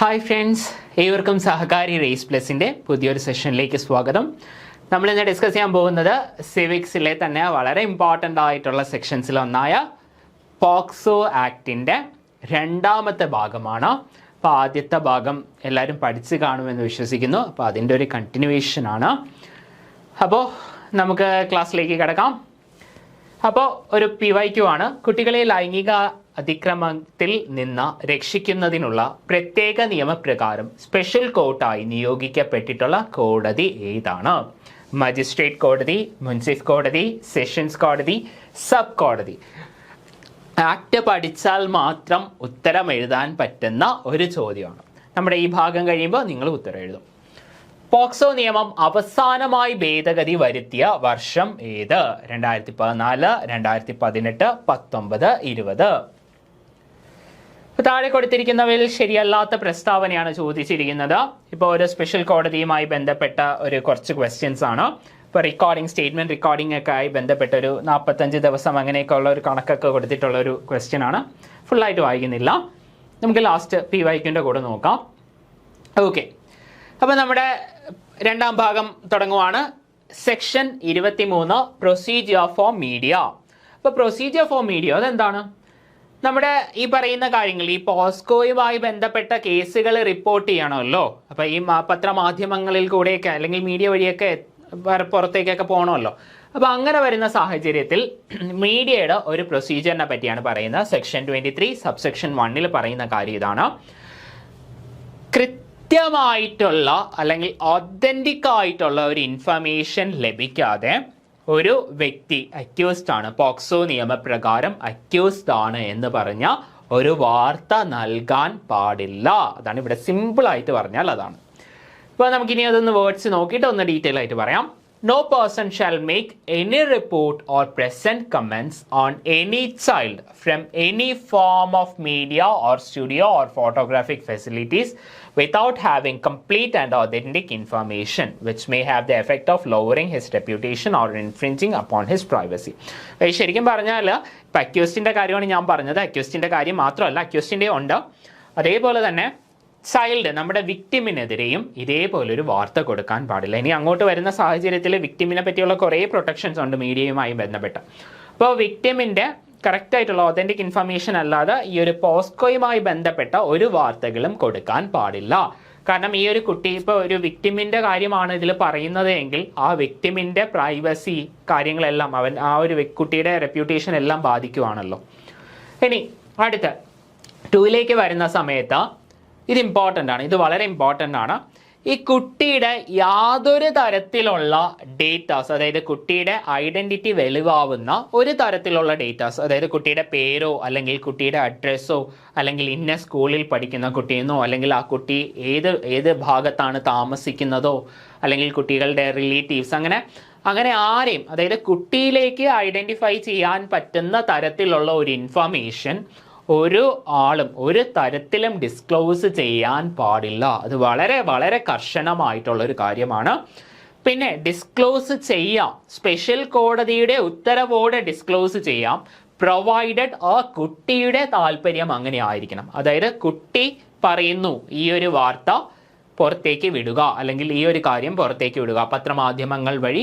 Hi friends, ഏവർക്കും സഹകാരി raise പ്ലസിൻ്റെ പുതിയൊരു സെഷനിലേക്ക് സ്വാഗതം. നമ്മളിന്ന് ഡിസ്കസ് ചെയ്യാൻ പോകുന്നത് സിവിക്സിലെ തന്നെ വളരെ ഇമ്പോർട്ടൻ്റ് ആയിട്ടുള്ള സെക്ഷൻസിലൊന്നായ പോക്സോ ആക്ടിൻ്റെ രണ്ടാമത്തെ ഭാഗമാണ്. അപ്പോൾ ആദ്യത്തെ ഭാഗം എല്ലാവരും പഠിച്ച് കാണുമെന്ന് വിശ്വസിക്കുന്നു. അപ്പോൾ അതിൻ്റെ ഒരു കണ്ടിന്യൂവേഷനാണ്. അപ്പോൾ നമുക്ക് ക്ലാസ്സിലേക്ക് കിടക്കാം. അപ്പോൾ ഒരു PYQ ആണ്. കുട്ടികളെ ലൈംഗിക അതിക്രമത്തിൽ നിന്ന് രക്ഷിക്കുന്നതിനുള്ള പ്രത്യേക നിയമപ്രകാരം സ്പെഷ്യൽ കോർട്ടായി നിയോഗിക്കപ്പെട്ടിട്ടുള്ള കോടതി ഏതാണ്? മജിസ്ട്രേറ്റ് കോടതി, മുൻസിഫ് കോടതി, സെഷൻസ് കോടതി, സബ് കോടതി. ആക്ട് പഠിച്ചാൽ മാത്രം ഉത്തരം എഴുതാൻ പറ്റുന്ന ഒരു ചോദ്യമാണ്. നമ്മുടെ ഈ ഭാഗം കഴിയുമ്പോൾ നിങ്ങൾ ഉത്തരം എഴുതും. പോക്സോ നിയമം അവസാനമായി ഭേദഗതി വരുത്തിയ വർഷം ഏത്? 2014, 2018, 19, 20. താഴെ കൊടുത്തിരിക്കുന്നവയിൽ ശരിയല്ലാത്ത പ്രസ്താവനയാണ് ചോദിച്ചിരിക്കുന്നത്. ഇപ്പോൾ ഒരു സ്പെഷ്യൽ കോടതിയുമായി ബന്ധപ്പെട്ട കുറച്ച് ക്വസ്റ്റ്യൻസ് ആണ്. ഇപ്പോൾ സ്റ്റേറ്റ്മെന്റ് റെക്കോർഡിംഗ് ഒക്കെ ആയി ബന്ധപ്പെട്ട ഒരു 45 ദിവസം അങ്ങനെയൊക്കെ ഉള്ള ഒരു കണക്കൊക്കെ കൊടുത്തിട്ടുള്ള ഒരു ക്വസ്റ്റ്യൻ ആണ്. ഫുള്ളായിട്ട് വായിക്കുന്നില്ല. നമുക്ക് ലാസ്റ്റ് PYQൻ്റെ കൂടെ നോക്കാം. ഓക്കെ, അപ്പോൾ നമ്മുടെ രണ്ടാം ഭാഗം തുടങ്ങുവാണ്. Section 23 procedure for media. അപ്പോൾ പ്രൊസീജിയർ ഫോർ മീഡിയ അതെന്താണ്? നമ്മുടെ ഈ പറയുന്ന കാര്യങ്ങൾ, ഈ പോസ്കോയുമായി ബന്ധപ്പെട്ട കേസുകൾ റിപ്പോർട്ട് ചെയ്യണമല്ലോ. അപ്പോൾ ഈ പത്രമാധ്യമങ്ങളിൽ കൂടെയൊക്കെ അല്ലെങ്കിൽ മീഡിയ വഴിയൊക്കെ പുറത്തേക്കൊക്കെ പോകണമല്ലോ. അപ്പോൾ അങ്ങനെ വരുന്ന സാഹചര്യത്തിൽ മീഡിയയുടെ ഒരു പ്രൊസീജിയറിനെ പറ്റിയാണ് പറയുന്നത്. സെക്ഷൻ 23 സബ്സെക്ഷൻ 1 പറയുന്ന കാര്യം ഇതാണ്. കൃത്യമായിട്ടുള്ള അല്ലെങ്കിൽ ഒതന്റിക് ആയിട്ടുള്ള ഒരു ഇൻഫർമേഷൻ ലഭിക്കാതെ ഒരു വ്യക്തി അക്യൂസ്ഡ് ആണ്, പോക്സോ നിയമപ്രകാരം അക്യൂസ്ഡ് ആണ് എന്ന് പറഞ്ഞ ഒരു വാർത്ത നൽകാൻ പാടില്ല. അതാണ് ഇവിടെ സിമ്പിൾ ആയിട്ട് പറഞ്ഞാൽ അതാണ്. ഇപ്പോൾ നമുക്കിനി അതൊന്ന് വേർഡ്സ് നോക്കിയിട്ട് ഒന്ന് ഡീറ്റെയിൽ ആയിട്ട് പറയാം. No person shall make any report or present comments on any child from any form of media or studio or photographic facilities without having complete and authentic information which may have the effect of lowering his reputation or infringing upon his privacy. ശരിക്കും പറഞ്ഞാൽ ഇപ്പം അക്യൂസ്റ്റിൻ്റെ കാര്യമാണ് ഞാൻ പറഞ്ഞത്. അക്യൂസ്റ്റിൻ്റെ കാര്യം മാത്രമല്ല, അക്യൂസ്റ്റിൻ്റെ ഉണ്ട്. അതേപോലെ തന്നെ ചൈൽഡ്, നമ്മുടെ വിക്ടിമിനെതിരെയും ഇതേപോലൊരു വാർത്ത കൊടുക്കാൻ പാടില്ല. ഇനി അങ്ങോട്ട് വരുന്ന സാഹചര്യത്തിൽ വിക്ടിമിനെ പറ്റിയുള്ള കുറേ പ്രൊട്ടക്ഷൻസ് ഉണ്ട് മീഡിയയുമായി ബന്ധപ്പെട്ട്. അപ്പോൾ വിക്ടിമിൻ്റെ കറക്റ്റായിട്ടുള്ള ഒതൻറ്റിക് ഇൻഫർമേഷൻ അല്ലാതെ ഈ ഒരു പോസ്കോയുമായി ബന്ധപ്പെട്ട ഒരു വാർത്തകളും കൊടുക്കാൻ പാടില്ല. കാരണം ഈ ഒരു കുട്ടി, ഇപ്പോൾ ഒരു വിക്ടിമിൻ്റെ കാര്യമാണ് ഇതിൽ പറയുന്നത് എങ്കിൽ ആ വിക്ടിമിൻ്റെ പ്രൈവസി കാര്യങ്ങളെല്ലാം ആ ഒരു കുട്ടിയുടെ റെപ്യൂട്ടേഷൻ എല്ലാം ബാധിക്കുവാണല്ലോ. ഇനി അടുത്ത 2 വരുന്ന സമയത്ത് ഇത് ഇമ്പോർട്ടൻ്റ് ആണ്, ഇത് വളരെ ഇമ്പോർട്ടൻ്റ് ആണ്. ഈ കുട്ടിയുടെ യാതൊരു തരത്തിലുള്ള ഡേറ്റാസ്, അതായത് കുട്ടിയുടെ ഐഡൻറ്റിറ്റി വെളിവാവുന്ന ഒരു തരത്തിലുള്ള ഡേറ്റാസ്, അതായത് കുട്ടിയുടെ പേരോ അല്ലെങ്കിൽ കുട്ടിയുടെ അഡ്രസ്സോ അല്ലെങ്കിൽ ഇന്ന സ്കൂളിൽ പഠിക്കുന്ന കുട്ടിയെന്നോ അല്ലെങ്കിൽ ആ കുട്ടി ഏത് ഭാഗത്താണ് താമസിക്കുന്നതോ അല്ലെങ്കിൽ കുട്ടികളുടെ റിലേറ്റീവ്സ് അങ്ങനെ ആരെയും, അതായത് കുട്ടിയിലേക്ക് ഐഡൻറ്റിഫൈ ചെയ്യാൻ പറ്റുന്ന തരത്തിലുള്ള ഒരു ഇൻഫർമേഷൻ ഒരു ആളും ഒരു തരത്തിലും ഡിസ്ക്ലോസ് ചെയ്യാൻ പാടില്ല. അത് വളരെ വളരെ കർശനമായിട്ടുള്ളൊരു കാര്യമാണ്. പിന്നെ ഡിസ്ക്ലോസ് ചെയ്യാം, സ്പെഷ്യൽ കോടതിയുടെ ഉത്തരവോടെ ഡിസ്ക്ലോസ് ചെയ്യാം, പ്രൊവൈഡഡ് ആ കുട്ടിയുടെ താല്പര്യം അങ്ങനെ ആയിരിക്കണം. അതായത് കുട്ടി പറയുന്നു ഈ ഒരു വാർത്ത പുറത്തേക്ക് വിടുക അല്ലെങ്കിൽ ഈ ഒരു കാര്യം പുറത്തേക്ക് വിടുക, പത്രമാധ്യമങ്ങൾ വഴി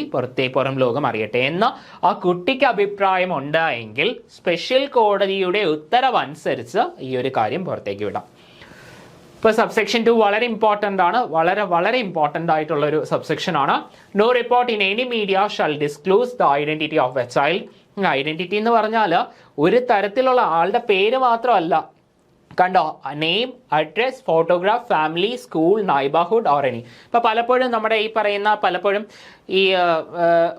പുറം ലോകം അറിയട്ടെ എന്ന് ആ കുട്ടിക്ക് അഭിപ്രായം ഉണ്ടായെങ്കിൽ സ്പെഷ്യൽ കോടതിയുടെ ഉത്തരവനുസരിച്ച് ഈ ഒരു കാര്യം പുറത്തേക്ക് വിടാം. ഇപ്പോൾ സബ്സെക്ഷൻ 2 വളരെ ഇമ്പോർട്ടൻ്റ് ആണ്, വളരെ വളരെ ഇമ്പോർട്ടൻ്റ് ആയിട്ടുള്ളൊരു സബ്സെക്ഷൻ ആണ്. No report in any media shall disclose the identity of a child. Identity എന്ന് പറഞ്ഞാൽ ഒരു തരത്തിലുള്ള ആളുടെ പേര് മാത്രമല്ല, കണ്ടോ, name, address, photograph, family, school, neighbourhood or any. ഇപ്പോൾ പലപ്പോഴും നമ്മുടെ ഈ പറയുന്ന പലപ്പോഴും ഈ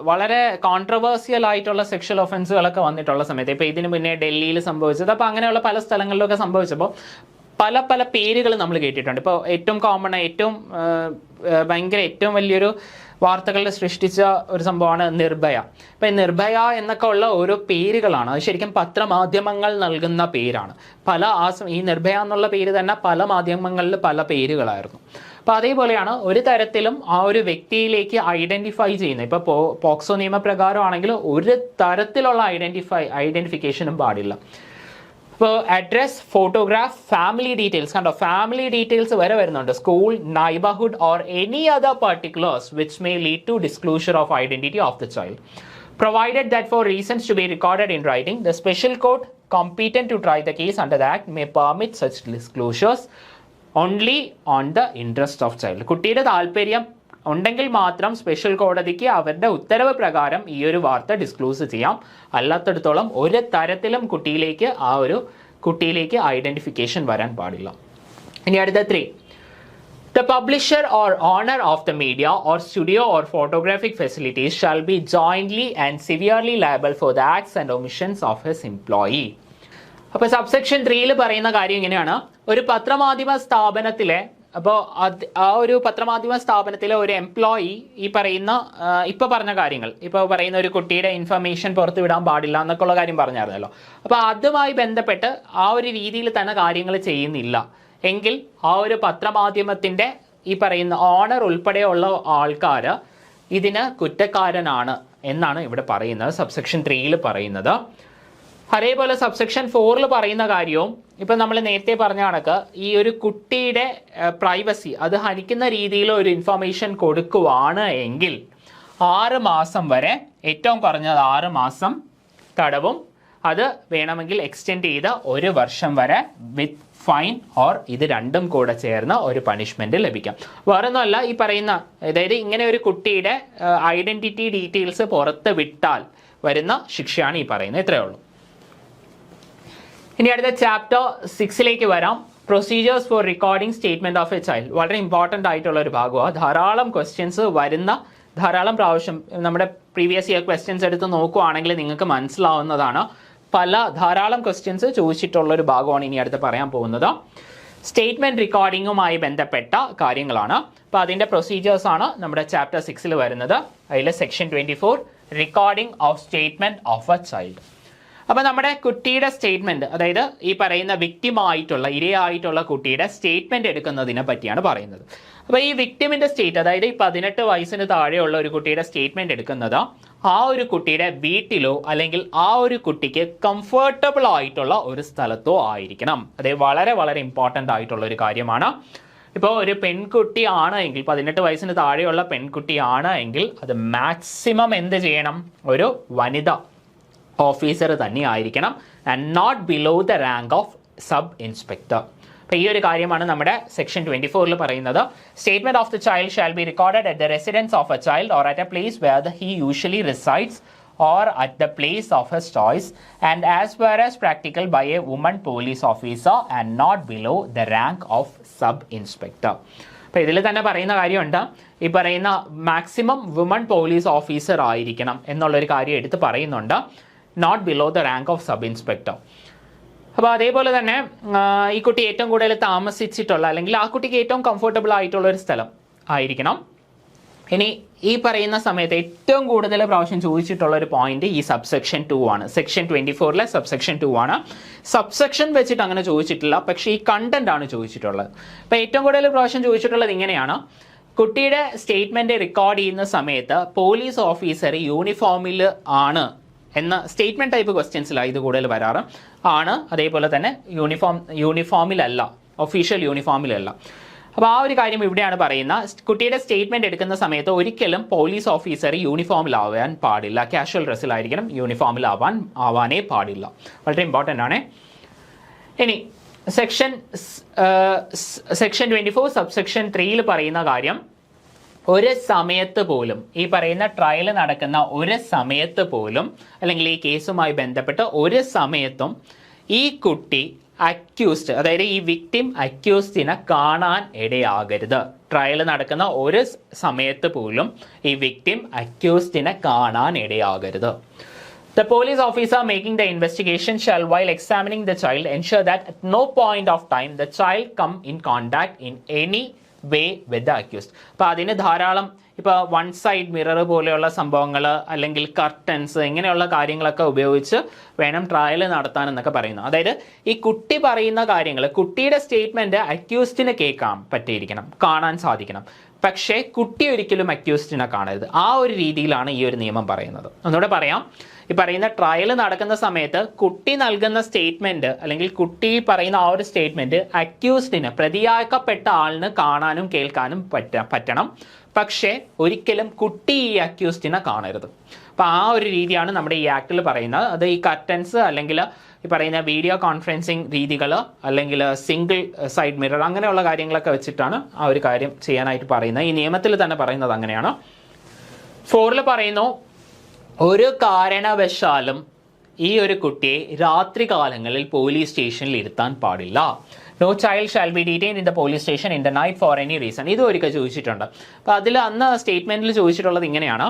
വളരെ കോൺട്രവേഴ്സ്യൽ ആയിട്ടുള്ള സെക്ഷൽ ഒഫൻസുകളൊക്കെ വന്നിട്ടുള്ള സമയത്ത്, ഇപ്പോൾ ഇതിന് മുന്നേ ഡൽഹിയിൽ സംഭവിച്ചത്, അപ്പോൾ അങ്ങനെയുള്ള പല സ്ഥലങ്ങളിലൊക്കെ സംഭവിച്ചപ്പോൾ പല പേരുകൾ നമ്മൾ കേട്ടിട്ടുണ്ട്. ഇപ്പോൾ ഏറ്റവും കോമൺ, ഏറ്റവും വലിയൊരു വാർത്തകൾ സൃഷ്ടിച്ച ഒരു സംഭവമാണ് നിർഭയ. ഇപ്പം നിർഭയ എന്നൊക്കെ ഉള്ള ഓരോ പേരുകളാണ്. അത് ശരിക്കും പത്രമാധ്യമങ്ങൾ നൽകുന്ന പേരാണ്. ഈ നിർഭയ എന്നുള്ള പേര് തന്നെ പല മാധ്യമങ്ങളിൽ പല പേരുകളായിരുന്നു. അപ്പോൾ അതേപോലെയാണ് ഒരു തരത്തിലും ആ ഒരു വ്യക്തിയിലേക്ക് ഐഡൻറ്റിഫൈ ചെയ്യുന്നത്. ഇപ്പോൾ പോക്സോ നിയമപ്രകാരമാണെങ്കിൽ ഒരു തരത്തിലുള്ള ഐഡൻറ്റിഫിക്കേഷനും പാടില്ല. ഇപ്പോൾ അഡ്രസ്, ഫോട്ടോഗ്രാഫ്, ഫാമിലി ഡീറ്റെയിൽസ് കണ്ടോ, ഫാമിലി ഡീറ്റെയിൽസ് വരെ വരുന്നുണ്ട്. School, neighbourhood or any other particulars which may lead to disclosure of identity of the child. Provided that for reasons to be recorded in writing, the special court competent to try the case under the Act may permit such disclosures only on the interest of child. കുട്ടിയുടെ താല്പര്യം ഉണ്ടെങ്കിൽ മാത്രം special കോടതിക്ക് അവരുടെ ഉത്തരവ് പ്രകാരം ഈ ഒരു വാർത്ത ഡിസ്ക്ലോസ് ചെയ്യാം. അല്ലാത്തടത്തോളം ഒരു തരത്തിലും കുട്ടിയിലേക്ക് ഐഡന്റിഫിക്കേഷൻ വരാൻ പാടില്ല. ഇനി അടുത്ത 3. The publisher or owner of the media or studio or photographic facilities shall be jointly and severely liable for the acts and omissions of his employee. അപ്പോൾ സബ്സെക്ഷൻ 3 പറയുന്ന കാര്യം ഇങ്ങനെയാണ്. ഒരു പത്രമാധ്യമ സ്ഥാപനത്തിലെ ഒരു എംപ്ലോയി ഈ പറയുന്ന പറഞ്ഞ കാര്യങ്ങൾ, പറയുന്ന ഒരു കുട്ടിയുടെ ഇൻഫർമേഷൻ പുറത്തു വിടാൻ പാടില്ല എന്നൊക്കെയുള്ള കാര്യം പറഞ്ഞായിരുന്നല്ലോ. അപ്പോൾ അതുമായി ബന്ധപ്പെട്ട് ആ ഒരു രീതിയിൽ തന്നെ കാര്യങ്ങൾ ചെയ്യുന്നില്ല എങ്കിൽ ആ ഒരു പത്രമാധ്യമത്തിൻ്റെ ഈ പറയുന്ന ഓണർ ഉൾപ്പെടെയുള്ള ആൾക്കാർ ഇതിന് കുറ്റക്കാരനാണ് എന്നാണ് ഇവിടെ പറയുന്നത്, സബ്സെക്ഷൻ 3 പറയുന്നത്. അതേപോലെ സബ്സെക്ഷൻ 4 പറയുന്ന കാര്യവും നമ്മൾ നേരത്തെ പറഞ്ഞ കണക്ക് ഈ ഒരു കുട്ടിയുടെ പ്രൈവസി അത് ഹനിക്കുന്ന രീതിയിൽ ഒരു ഇൻഫർമേഷൻ കൊടുക്കുവാണ് എങ്കിൽ 6 മാസം വരെ, ഏറ്റവും കുറഞ്ഞത് 6 മാസം തടവും, അത് വേണമെങ്കിൽ എക്സ്റ്റെൻഡ് ചെയ്ത് 1 വർഷം വരെ വിത്ത് ഫൈൻ ഓർ ഇത് രണ്ടും കൂടെ ചേർന്ന് ഒരു പണിഷ്മെന്റ് ലഭിക്കാം. വേറൊന്നുമല്ല, ഈ പറയുന്ന അതായത് ഇങ്ങനെ ഒരു കുട്ടിയുടെ ഐഡന്റിറ്റി ഡീറ്റെയിൽസ് പുറത്ത് വിട്ടാൽ വരുന്ന ശിക്ഷയാണ് ഈ പറയുന്നത്. ഇത്രയേ ഉള്ളൂ. ഇനി അടുത്ത ചാപ്റ്റർ 6 വരാം. Procedures four recording statement of a child. വളരെ ഇമ്പോർട്ടൻ്റ് ആയിട്ടുള്ള ഒരു ഭാഗമാണ്. ധാരാളം ക്വസ്റ്റ്യൻസ് വരുന്ന, ധാരാളം പ്രാവശ്യം നമ്മുടെ പ്രീവിയസ് ഇയർ ക്വസ്റ്റ്യൻസ് എടുത്ത് നോക്കുകയാണെങ്കിൽ നിങ്ങൾക്ക് മനസ്സിലാവുന്നതാണ്. ധാരാളം ക്വസ്റ്റ്യൻസ് ചോദിച്ചിട്ടുള്ളൊരു ഭാഗമാണ് ഇനി അടുത്ത് പറയാൻ പോകുന്നത്. സ്റ്റേറ്റ്മെൻറ്റ് റെക്കോർഡിങ്ങുമായി ബന്ധപ്പെട്ട കാര്യങ്ങളാണ്. അപ്പോൾ അതിൻ്റെ പ്രൊസീജിയേഴ്സാണ് നമ്മുടെ ചാപ്റ്റർ 6 വരുന്നത്. അതിൽ section 24 recording of statement of a child. അപ്പോൾ നമ്മുടെ കുട്ടിയുടെ സ്റ്റേറ്റ്മെൻറ്റ്, അതായത് ഈ പറയുന്ന വിക്ടിമായിട്ടുള്ള ഇരയായിട്ടുള്ള കുട്ടിയുടെ സ്റ്റേറ്റ്മെൻറ്റ് എടുക്കുന്നതിനെ പറ്റിയാണ് പറയുന്നത്. അപ്പോൾ ഈ വിക്ടിമിൻ്റെ അതായത് ഈ 18 വയസ്സിന് താഴെയുള്ള ഒരു കുട്ടിയുടെ സ്റ്റേറ്റ്മെൻറ്റ് എടുക്കുന്നത് ആ ഒരു കുട്ടിയുടെ വീട്ടിലോ അല്ലെങ്കിൽ ആ ഒരു കുട്ടിക്ക് കംഫർട്ടബിൾ ആയിട്ടുള്ള ഒരു സ്ഥലത്തോ ആയിരിക്കണം. അത് വളരെ വളരെ ഇമ്പോർട്ടൻ്റ് ആയിട്ടുള്ള ഒരു കാര്യമാണ്. ഇപ്പോൾ ഒരു പെൺകുട്ടി ആണ് എങ്കിൽ, 18 വയസ്സിന് താഴെയുള്ള പെൺകുട്ടിയാണ് എങ്കിൽ അത് മാക്സിമം എന്ത് ചെയ്യണം, ഒരു വനിത ഓഫീസർ തന്നെ ആയിരിക്കണം, and not below the rank of sub inspector. അപ്പോൾ ഈ ഒരു കാര്യമാണ് നമ്മുടെ സെക്ഷൻ 24 പറയുന്നത്. Statement of the child shall be recorded at the residence of a child or at a place where he usually resides or at the place of his choice, and as far as practical by a woman police officer and not below the rank of sub inspector. അപ്പോൾ ഇതിൽ തന്നെ പറയുന്ന കാര്യമുണ്ട്, ഈ പറയുന്ന maximum woman police officer ആയിരിക്കണം എന്നുള്ളൊരു കാര്യം എടുത്ത് പറയുന്നുണ്ട്, not below the rank of sub inspector. അപ്പോൾ അതേപോലെ തന്നെ ഈ കുട്ടി ഏറ്റവും കൂടുതൽ താമസിച്ചിട്ടുള്ള അല്ലെങ്കിൽ ആ കുട്ടിക്ക് ഏറ്റവും കംഫർട്ടബിൾ ആയിട്ടുള്ള ഒരു സ്ഥലം ആയിരിക്കണം. ഇനി ഈ പറയുന്ന സമയത്ത് ഏറ്റവും കൂടുതൽ പ്രാവശ്യം ചോദിച്ചിട്ടുള്ള ഒരു പോയിന്റ് ഈ സബ്സെക്ഷൻ 2 ആണ്. സെക്ഷൻ 24 സബ്സെക്ഷൻ 2 ആണ്. സബ്സെക്ഷൻ വെച്ചിട്ട് അങ്ങനെ ചോദിച്ചിട്ടില്ല, പക്ഷേ ഈ കണ്ടന്റ് ആണ് ചോദിച്ചിട്ടുള്ളത്. അപ്പോൾ ഏറ്റവും കൂടുതൽ പ്രാവശ്യം ചോദിച്ചിട്ടുള്ളത് ഇങ്ങനെയാണ്, കുട്ടിയുടെ സ്റ്റേറ്റ്മെന്റ് റെക്കോർഡ് ചെയ്യുന്ന സമയത്ത് പോലീസ് ഓഫീസർ യൂണിഫോമിൽ ആണ് എന്ന സ്റ്റേറ്റ്മെന്റ് ടൈപ്പ് ക്വസ്റ്റ്യൻസിലാണ് ഇത് കൂടുതൽ വരാറ് ആണ്. അതേപോലെ തന്നെ യൂണിഫോമിലല്ല, ഒഫീഷ്യൽ യൂണിഫോമിലല്ല. അപ്പോൾ ആ ഒരു കാര്യം ഇവിടെയാണ് പറയുന്നത്. കുട്ടിയുടെ സ്റ്റേറ്റ്മെന്റ് എടുക്കുന്ന സമയത്ത് ഒരിക്കലും പോലീസ് ഓഫീസർ യൂണിഫോമിലാവാൻ പാടില്ല, കാഷ്വൽ ഡ്രസ്സിലായിരിക്കണം, യൂണിഫോമിലാവാനേ പാടില്ല. വളരെ ഇമ്പോർട്ടൻ്റ് ആണ്. ഇനി സെക്ഷൻ 24 സബ്സെക്ഷൻ 3 പറയുന്ന കാര്യം, ഒരു സമയത്ത് പോലും ഈ പറയുന്ന ട്രയൽ നടക്കുന്ന ഒരു സമയത്ത് പോലും അല്ലെങ്കിൽ ഈ കേസുമായി ബന്ധപ്പെട്ട് ഒരു സമയത്തും ഈ കുട്ടി അക്യൂസ്ഡ്, അതായത് ഈ വിക്ടിം അക്യൂസ്ഡിനെ കാണാൻ ഇടയാകരുത്. ട്രയൽ നടക്കുന്ന ഒരു സമയത്ത് പോലും ഈ വിക്ടിം അക്യൂസ്ഡിനെ കാണാൻ ഇടയാകരുത്. The police officer making the investigation shall, while examining the child, ensure that at no point of time the child come in contact in any way with the accused. അപ്പോൾ അതിന് ധാരാളം ഇപ്പോൾ വൺ സൈഡ് മിറർ പോലെയുള്ള സംഭവങ്ങൾ അല്ലെങ്കിൽ curtains ഇങ്ങനെയുള്ള കാര്യങ്ങളൊക്കെ ഉപയോഗിച്ച് വേണം ട്രയൽ നടത്താൻ എന്നൊക്കെ പറയുന്നു. അതായത് ഈ കുട്ടി പറയുന്ന കാര്യങ്ങൾ, കുട്ടിയുടെ സ്റ്റേറ്റ്മെൻറ്റ് അക്യൂസ്ഡിന് കേൾക്കാൻ പറ്റിയിരിക്കണം, കാണാൻ സാധിക്കണം. പക്ഷേ കുട്ടി ഒരിക്കലും അക്യൂസ്ഡിനെ കാണരുത്. ആ ഒരു രീതിയിലാണ് ഈ ഒരു നിയമം പറയുന്നത്. ഒന്നുകൂടെ പറയാം, ഈ പറയുന്ന ട്രയൽ നടക്കുന്ന സമയത്ത് കുട്ടി നൽകുന്ന സ്റ്റേറ്റ്മെൻറ്റ് അല്ലെങ്കിൽ കുട്ടി പറയുന്ന ആ ഒരു സ്റ്റേറ്റ്മെൻറ്റ് അക്യൂസ്ഡിന്, പ്രതിയാക്കപ്പെട്ട ആളിന് കാണാനും കേൾക്കാനും പറ്റണം. പക്ഷേ ഒരിക്കലും കുട്ടി ഈ അക്യൂസ്ഡിനെ കാണരുത്. അപ്പോൾ ആ ഒരു രീതിയാണ് നമ്മുടെ ഈ ആക്ടിൽ പറയുന്നത്. അത് ഈ കർട്ടൻസ് അല്ലെങ്കിൽ ഈ പറയുന്ന വീഡിയോ കോൺഫറൻസിങ് രീതികൾ അല്ലെങ്കിൽ സിംഗിൾ സൈഡ് മിറർ അങ്ങനെയുള്ള കാര്യങ്ങളൊക്കെ വെച്ചിട്ടാണ് ആ ഒരു കാര്യം ചെയ്യാനായിട്ട് പറയുന്നത്. ഈ നിയമത്തിൽ തന്നെ പറയുന്നത് അങ്ങനെയാണ്. 4 പറയുന്നു, ഒരു കാരണവശാലും ഈ ഒരു കുട്ടിയെ രാത്രി കാലങ്ങളിൽ പോലീസ് സ്റ്റേഷനിൽ ഇരുത്താൻ പാടില്ല. No child shall be detained in the police station in the night for any reason. ഇത് ഒരിക്കൽ ചോദിച്ചിട്ടുണ്ട്. അപ്പോൾ അതിൽ അന്ന് സ്റ്റേറ്റ്മെൻറ്റിൽ ചോദിച്ചിട്ടുള്ളത് ഇങ്ങനെയാണ്,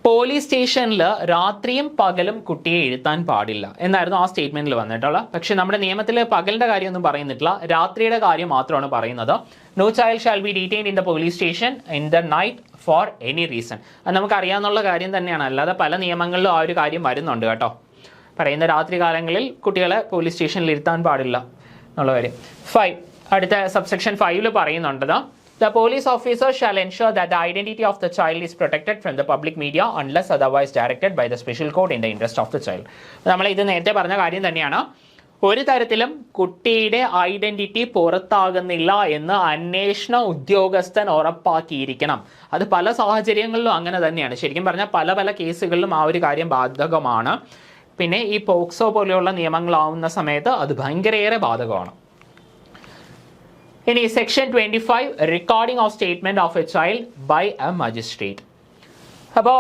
പോലീസ് സ്റ്റേഷനിൽ രാത്രിയും പകലും കുട്ടിയെ ഇരുത്താൻ പാടില്ല എന്നായിരുന്നു ആ സ്റ്റേറ്റ്മെൻറ്റിൽ വന്നിട്ടുള്ളത്. പക്ഷേ നമ്മുടെ നിയമത്തിൽ പകലിൻ്റെ കാര്യമൊന്നും പറയുന്നിട്ടില്ല, രാത്രിയുടെ കാര്യം മാത്രമാണ് പറയുന്നത്. No child shall be detained in the police station in the night for any reason. അത് നമുക്കറിയാവുന്ന കാര്യം തന്നെയാണ്, അല്ലാതെ പല നിയമങ്ങളിലും ആ ഒരു കാര്യം വരുന്നുണ്ട് കേട്ടോ. പറയുന്ന രാത്രി കാലങ്ങളിൽ കുട്ടികളെ പോലീസ് സ്റ്റേഷനിൽ ഇരുത്താൻ പാടില്ല എന്നുള്ള കാര്യം. 5 അടുത്ത subsection 5 പറയുന്നുണ്ടത്, the police officer shall ensure that the identity of the child is protected from the public media unless otherwise directed by the special court in the interest of the child. നമ്മൾ ഇത് നേരത്തെ പറഞ്ഞ കാര്യം തന്നെയാണ്. ഒരു തരത്തിലും കുട്ടിയുടെ identity പുറത്താകുന്നില്ല എന്ന് അന്വേഷണ ഉദ്യോഗസ്ഥൻ ഉറപ്പാക്കിയിരിക്കണം. അത് പല സാഹചര്യങ്ങളിലും അങ്ങനെ തന്നെയാണ്. ശരിക്കും പറഞ്ഞാൽ പല പല കേസുകളിലും ആ ഒരു കാര്യം ബാധകമാണ്. പിന്നെ ഈ പോക്സോ പോലെയുള്ള നിയമങ്ങളാവുന്ന സമയത്ത് അത് ഭയങ്കരയേറെ ബാധകമാണ്. ഇനി section 25 recording of statement of a child by a magistrate. അപ്പോൾ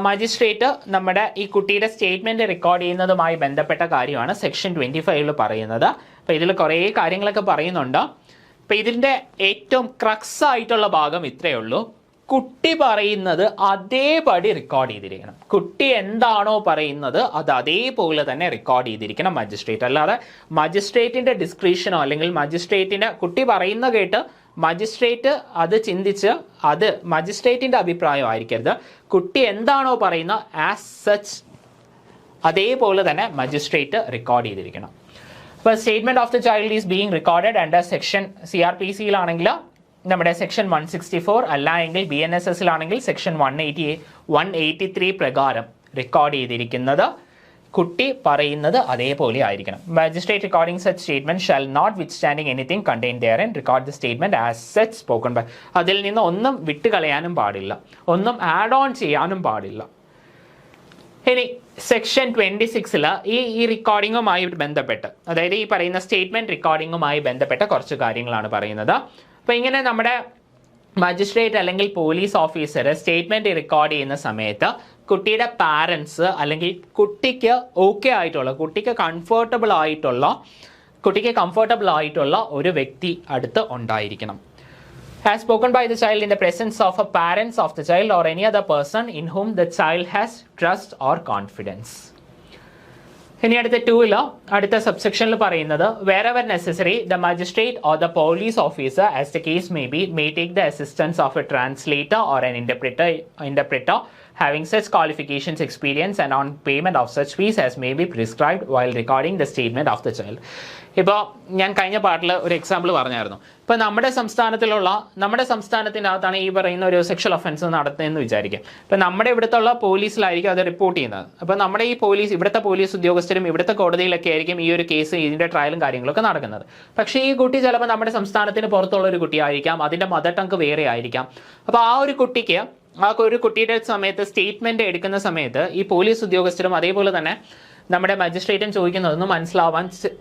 മജിസ്ട്രേറ്റ് നമ്മുടെ ഈ കുട്ടിയുടെ സ്റ്റേറ്റ്മെന്റ് റെക്കോർഡ് ചെയ്യുന്നതുമായി ബന്ധപ്പെട്ട കാര്യമാണ് സെക്ഷൻ 25 പറയുന്നത്. അപ്പോൾ ഇതിൽ കുറേ കാര്യങ്ങളൊക്കെ പറയുന്നുണ്ട്. അപ്പോൾ ഇതിൻ്റെ ഏറ്റവും ക്രക്സ് ആയിട്ടുള്ള ഭാഗം ഇത്രയേ ഉള്ളൂ, കുട്ടി പറയുന്നത് അതേപടി റെക്കോർഡ് ചെയ്തിരിക്കണം. കുട്ടി എന്താണോ പറയുന്നത് അത് അതേപോലെ തന്നെ റെക്കോർഡ് ചെയ്തിരിക്കണം മജിസ്ട്രേറ്റ്. അല്ലാതെ മജിസ്ട്രേറ്റിന്റെ ഡിസ്ക്രിപ്ഷനോ അല്ലെങ്കിൽ മജിസ്ട്രേറ്റിന്റെ കുട്ടി പറയുന്ന കേട്ട് മജിസ്ട്രേറ്റ് അത് ചിന്തിച്ച് അത് മജിസ്ട്രേറ്റിന്റെ അഭിപ്രായം ആയിരിക്കരുത്. കുട്ടി എന്താണോ പറയുന്ന ആസ് സച്ച് അതേപോലെ തന്നെ മജിസ്ട്രേറ്റ് റെക്കോർഡ് ചെയ്തിരിക്കണം. അപ്പോൾ statement of the child is being recorded under section CRPC-യിലാണെങ്കിൽ നമ്മുടെ സെക്ഷൻ 164, അല്ല എങ്കിൽ BNSS-ലാണെങ്കിൽ സെക്ഷൻ 183 പ്രകാരം റെക്കോർഡ് ചെയ്തിരിക്കുന്നത് കുട്ടി പറയുന്നത് അതേപോലെ ആയിരിക്കണം. Magistrate recording such statement shall not withstanding anything contain therein record the statement as such spoken by. അതിൽ നിന്ന് ഒന്നും വിട്ടുകളയാനും പാടില്ല, ഒന്നും ആഡ് ഓൺ ചെയ്യാനും പാടില്ല. ഇനി സെക്ഷൻ 26 ഈ റെക്കോർഡിങ്ങുമായി ബന്ധപ്പെട്ട്, അതായത് ഈ പറയുന്ന സ്റ്റേറ്റ്മെന്റ് റെക്കോർഡിങ്ങുമായി ബന്ധപ്പെട്ട കുറച്ച് കാര്യങ്ങളാണ് പറയുന്നത്. അപ്പോൾ ഇങ്ങനെ നമ്മുടെ മജിസ്ട്രേറ്റ് അല്ലെങ്കിൽ പോലീസ് ഓഫീസർ സ്റ്റേറ്റ്മെന്റ് റെക്കോർഡ് ചെയ്യുന്ന സമയത്ത് കുട്ടിയുടെ പാരൻസ് അല്ലെങ്കിൽ കുട്ടിക്ക് ഓക്കെ ആയിട്ടുള്ള, കുട്ടിക്ക് കംഫർട്ടബിൾ ആയിട്ടുള്ള ഒരു വ്യക്തി അടുത്ത് ഉണ്ടായിരിക്കണം. As spoken by the child in the presence of a parents of the child or any other person in whom the child has trust or confidence. ഇനി അടുത്ത 2 അടുത്ത സബ്സെക്ഷനിൽ പറയുന്നത്, wherever necessary the magistrate or the police officer as the case may be may take the assistance of a translator or an interpreter having such qualifications, experience and on payment of such fees as may be prescribed while recording the statement of the child. ഇപ്പോൾ ഞാൻ കഴിഞ്ഞ പാട്ടിൽ ഒരു example പറഞ്ഞായിരുന്നു. ഇപ്പോൾ നമ്മുടെ സംസ്ഥാനത്തിനകത്താണ് ഈ പറയുന്ന ഒരു സെക്ഷൽ ഒഫൻസ് നടത്തുന്നതെന്ന് വിചാരിക്കാം. ഇപ്പോൾ നമ്മുടെ ഇവിടുത്തെ പോലീസിലായിരിക്കും അത് റിപ്പോർട്ട് ചെയ്യുന്നത്. അപ്പോൾ നമ്മുടെ ഈ ഇവിടുത്തെ പോലീസ് ഉദ്യോഗസ്ഥരും ഇവിടുത്തെ കോടതിയിലൊക്കെ ആയിരിക്കും ഈ ഒരു കേസ്, ഇതിൻ്റെ ട്രയലും കാര്യങ്ങളൊക്കെ നടക്കുന്നത്. പക്ഷേ ഈ കുട്ടി ചിലപ്പോൾ നമ്മുടെ സംസ്ഥാനത്തിന് പുറത്തുള്ള ഒരു കുട്ടിയായിരിക്കാം, അതിൻ്റെ മദർ ടങ്ക് വേറെ ആയിരിക്കാം. അപ്പോൾ ആ ഒരു കുട്ടിയുടെ സമയത്ത് സ്റ്റേറ്റ്മെന്റ് എടുക്കുന്ന സമയത്ത് ഈ പോലീസ് ഉദ്യോഗസ്ഥരും അതേപോലെ തന്നെ നമ്മുടെ മജിസ്ട്രേറ്റും ചോദിക്കുന്നതൊന്നും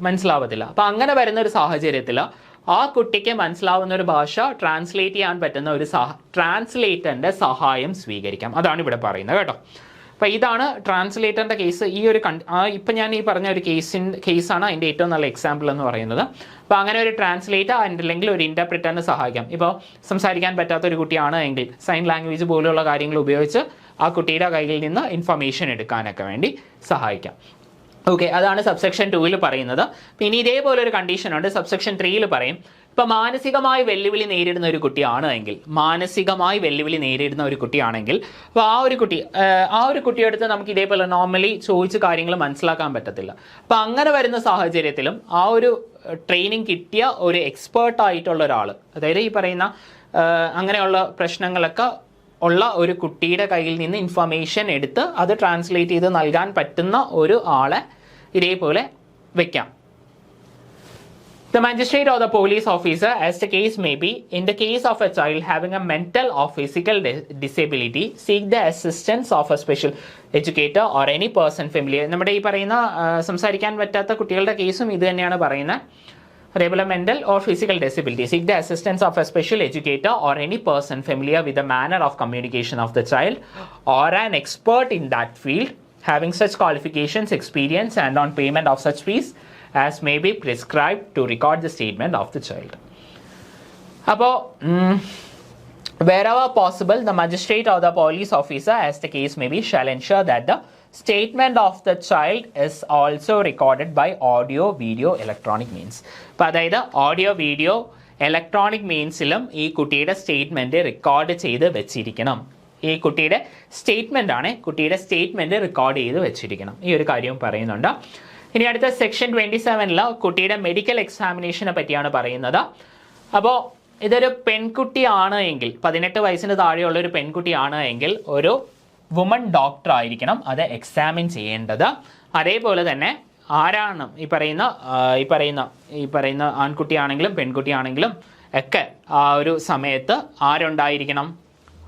മനസ്സിലാവത്തില്ല. അപ്പോൾ അങ്ങനെ വരുന്ന ഒരു സാഹചര്യത്തിൽ ആ കുട്ടിക്ക് മനസ്സിലാവുന്ന ഒരു ഭാഷ ട്രാൻസ്ലേറ്റ് ചെയ്യാൻ പറ്റുന്ന ഒരു ട്രാൻസ്ലേറ്ററിന്റെ സഹായം സ്വീകരിക്കാം. അതാണ് ഇവിടെ പറയുന്നത് കേട്ടോ. അപ്പോൾ ഇതാണ് ട്രാൻസ്ലേറ്ററിന്റെ കേസ്. ഈ ഒരു ഇപ്പം ഞാൻ ഈ പറഞ്ഞ ഒരു കേസാണ് അതിൻ്റെ ഏറ്റവും നല്ല എക്സാമ്പിൾ എന്ന് പറയുന്നത്. അപ്പോൾ അങ്ങനെ ഒരു ട്രാൻസ്ലേറ്റർ അല്ലെങ്കിൽ ഒരു ഇന്റർപ്രിറ്ററിന് സഹായിക്കാം. ഇപ്പോൾ സംസാരിക്കാൻ പറ്റാത്ത ഒരു കുട്ടിയാണ് എങ്കിൽ സൈൻ ലാംഗ്വേജ് പോലെയുള്ള കാര്യങ്ങൾ ഉപയോഗിച്ച് ആ കുട്ടിയുടെ കയ്യിൽ നിന്ന് ഇൻഫർമേഷൻ എടുക്കാനൊക്കെ വേണ്ടി സഹായിക്കാം. ഓക്കെ, അതാണ് സബ്സെക്ഷൻ 2 പറയുന്നത്. പിന്നെ ഇതേപോലെ ഒരു കണ്ടീഷൻ ഉണ്ട് സബ്സെക്ഷൻ 3 പറയും, ഇപ്പം മാനസികമായി വെല്ലുവിളി നേരിടുന്ന ഒരു കുട്ടിയാണ് എങ്കിൽ, മാനസികമായി വെല്ലുവിളി നേരിടുന്ന ഒരു കുട്ടിയാണെങ്കിൽ, അപ്പോൾ ആ ഒരു കുട്ടിയെടുത്ത് നമുക്ക് ഇതേപോലെ നോർമലി ചോദിച്ച് കാര്യങ്ങൾ മനസ്സിലാക്കാൻ പറ്റത്തില്ല. അപ്പം അങ്ങനെ വരുന്ന സാഹചര്യത്തിലും ആ ഒരു ട്രെയിനിങ് കിട്ടിയ ഒരു എക്സ്പേർട്ട് ആയിട്ടുള്ള ഒരാൾ, അതായത് ഈ പറയുന്ന അങ്ങനെയുള്ള പ്രശ്നങ്ങളൊക്കെ ഉള്ള ഒരു കുട്ടിയുടെ കയ്യിൽ നിന്ന് ഇൻഫർമേഷൻ എടുത്ത് അത് ട്രാൻസ്ലേറ്റ് ചെയ്ത് നൽകാൻ പറ്റുന്ന ഒരു ആളെ ഇതേപോലെ വെക്കാം. The magistrate or the police officer, as the case may be, in the case of a child having a mental or physical disability, seek the assistance of a special educator or any person familiar. നമ്മുടെ ഈ പറയുന്ന സംസാരിക്കാൻ പറ്റാത്ത കുട്ടികളുടെ കേസും ഇത് തന്നെയാണ് പറയുന്നത്. അതേപോലെ mental or physical disability, seek the assistance of a special educator or any person familiar with the manner of communication of the child or an expert in that field, having such qualifications, experience, and on payment of such fees as may be prescribed to record the statement of the child. അപ്പോൾ wherever possible, the magistrate or the police officer, as the case may be, shall ensure that the statement of the child is also recorded by audio, video, electronic means. അപ്പോൾ അതായത് audio, video, electronic മീൻസിലും ഈ കുട്ടിയുടെ statement record ചെയ്ത് വെച്ചിരിക്കണം. ഈ കുട്ടിയുടെ statement record ചെയ്ത് വെച്ചിരിക്കണം. ഈ ഒരു കാര്യം പറയുന്നുണ്ട്. ഇനി അടുത്ത സെക്ഷൻ 27 കുട്ടിയുടെ മെഡിക്കൽ എക്സാമിനേഷനെ പറ്റിയാണ് പറയുന്നത്. അപ്പോൾ ഇതൊരു പെൺകുട്ടിയാണ് എങ്കിൽ, 18 വയസ്സിന് താഴെയുള്ള ഒരു പെൺകുട്ടിയാണ് എങ്കിൽ ഒരു വുമൺ ഡോക്ടർ ആയിരിക്കണം അത് എക്സാമിൻ ചെയ്യേണ്ടത്. അതേപോലെ തന്നെ ആരാണ് ഈ പറയുന്ന ആൺകുട്ടിയാണെങ്കിലും പെൺകുട്ടിയാണെങ്കിലും ഒക്കെ ആ ഒരു സമയത്ത് ആരുണ്ടായിരിക്കണം?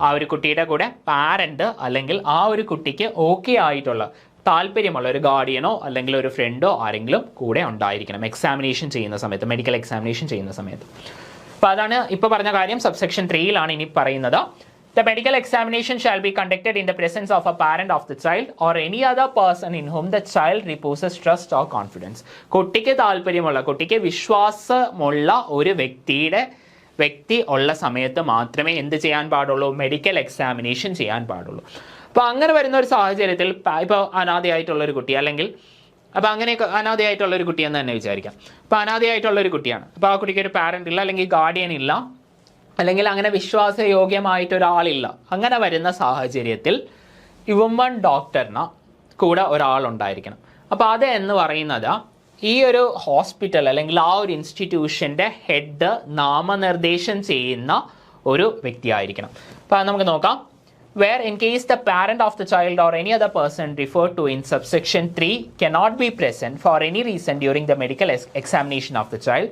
ആ ഒരു കുട്ടിയുടെ കൂടെ പാരന്റ് അല്ലെങ്കിൽ ആ ഒരു കുട്ടിക്ക് ഓക്കെ ആയിട്ടുള്ള താല്പര്യമുള്ള ഒരു ഗാർഡിയനോ അല്ലെങ്കിൽ ഒരു ഫ്രണ്ടോ ആരെങ്കിലും കൂടെ ഉണ്ടായിരിക്കണം എക്സാമിനേഷൻ ചെയ്യുന്ന സമയത്ത്, മെഡിക്കൽ എക്സാമിനേഷൻ ചെയ്യുന്ന സമയത്ത്. അപ്പോൾ അതാണ് ഇപ്പോൾ പറഞ്ഞ കാര്യം. സബ്സെക്ഷൻ 3 ഇനി പറയുന്നത്. The medical examination shall be conducted in the presence of a parent of the child or any other person in whom the child reposes trust or confidence. കുട്ടിക്ക് താല്പര്യമുള്ള, കുട്ടിക്ക് വിശ്വാസമുള്ള ഒരു വ്യക്തി ഉള്ള സമയത്ത് മാത്രമേ എന്ത് ചെയ്യാൻ പാടുള്ളൂ? മെഡിക്കൽ എക്സാമിനേഷൻ ചെയ്യാൻ പാടുള്ളൂ. അപ്പോൾ അങ്ങനെ വരുന്ന ഒരു സാഹചര്യത്തിൽ ഇപ്പോൾ അനാഥയായിട്ടുള്ളൊരു കുട്ടി, അല്ലെങ്കിൽ അപ്പോൾ അങ്ങനെയൊക്കെ അനാഥയായിട്ടുള്ളൊരു കുട്ടിയെന്ന് തന്നെ വിചാരിക്കാം. അപ്പോൾ അനാഥയായിട്ടുള്ളൊരു കുട്ടിയാണ്. അപ്പോൾ ആ കുട്ടിക്ക് ഒരു പാരൻ്റ് ഇല്ല, അല്ലെങ്കിൽ ഗാർഡിയൻ ഇല്ല, അല്ലെങ്കിൽ അങ്ങനെ വിശ്വാസയോഗ്യമായിട്ടൊരാളില്ല. അങ്ങനെ വരുന്ന സാഹചര്യത്തിൽ വുമൺ ഡോക്ടറിന് കൂടെ ഒരാളുണ്ടായിരിക്കണം. അപ്പോൾ അത് എന്ന് പറയുന്നത് ഈ ഒരു ഹോസ്പിറ്റൽ അല്ലെങ്കിൽ ആ ഒരു ഇൻസ്റ്റിറ്റ്യൂഷൻ്റെ ഹെഡ് നാമനിർദ്ദേശം ചെയ്യുന്ന ഒരു വ്യക്തിയായിരിക്കണം. അപ്പോൾ അത് നമുക്ക് നോക്കാം. Where in case the parent of the child or any other person referred to in subsection 3 cannot be present for any reason during the medical examination of the child,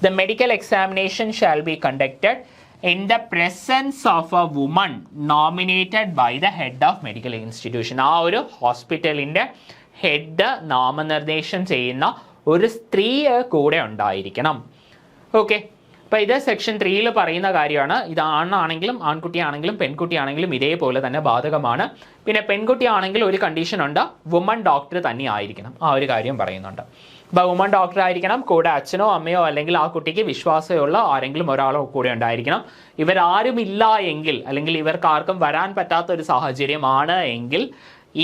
the medical examination shall be conducted in the presence of a woman nominated by the head of medical institution. ആ ഒരു ഹോസ്പിറ്റലിൻ്റെ head നാമനിർദ്ദേശം ചെയ്യുന്ന ഒരു സ്ത്രീ കൂടെ ഉണ്ടായിരിക്കണം. Okay, അപ്പോൾ ഇത് സെക്ഷൻ 3 പറയുന്ന കാര്യമാണ്. ഇത് ആണാണെങ്കിലും ആൺകുട്ടിയാണെങ്കിലും പെൺകുട്ടിയാണെങ്കിലും ഇതേപോലെ തന്നെ ബാധകമാണ്. പിന്നെ പെൺകുട്ടിയാണെങ്കിൽ ഒരു കണ്ടീഷൻ ഉണ്ട്, വുമൺ ഡോക്ടർ തന്നെ ആയിരിക്കണം. ആ ഒരു കാര്യം പറയുന്നുണ്ട്. അപ്പോൾ വുമൺ ഡോക്ടർ ആയിരിക്കണം, കൂടെ അച്ഛനോ അമ്മയോ അല്ലെങ്കിൽ ആ കുട്ടിക്ക് വിശ്വാസമുള്ള ആരെങ്കിലും ഒരാളോ കൂടെ ഉണ്ടായിരിക്കണം. ഇവരാരുമില്ല എങ്കിൽ, അല്ലെങ്കിൽ ഇവർക്ക് ആർക്കും വരാൻ പറ്റാത്ത ഒരു സാഹചര്യമാണ് എങ്കിൽ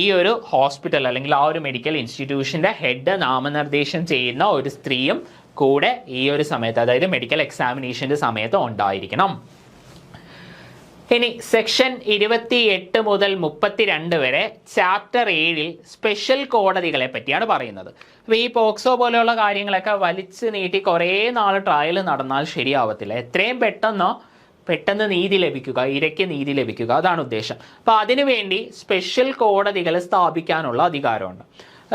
ഈ ഒരു ഹോസ്പിറ്റൽ അല്ലെങ്കിൽ ആ ഒരു മെഡിക്കൽ ഇൻസ്റ്റിറ്റ്യൂഷൻ്റെ ഹെഡ് നാമനിർദ്ദേശം ചെയ്യുന്ന ഒരു സ്ത്രീയും കൂടെ ഈ ഒരു സമയത്ത്, അതായത് മെഡിക്കൽ എക്സാമിനേഷൻ്റെ സമയത്ത് ഉണ്ടായിരിക്കണം. ഇനി സെക്ഷൻ 28 മുതൽ 32 വരെ ചാപ്റ്റർ 7 സ്പെഷ്യൽ കോടതികളെ പറ്റിയാണ് പറയുന്നത്. അപ്പോൾ ഈ പോക്സോ പോലെയുള്ള കാര്യങ്ങളൊക്കെ വലിച്ചു നീട്ടി കുറേ നാൾ ട്രയൽ നടന്നാൽ ശരിയാവത്തില്ല. എത്രയും പെട്ടെന്ന് നീതി ലഭിക്കുക, ഇരയ്ക്ക് നീതി ലഭിക്കുക, അതാണ് ഉദ്ദേശം. അപ്പോൾ അതിനുവേണ്ടി സ്പെഷ്യൽ കോടതികൾ സ്ഥാപിക്കാനുള്ള അധികാരമുണ്ട്.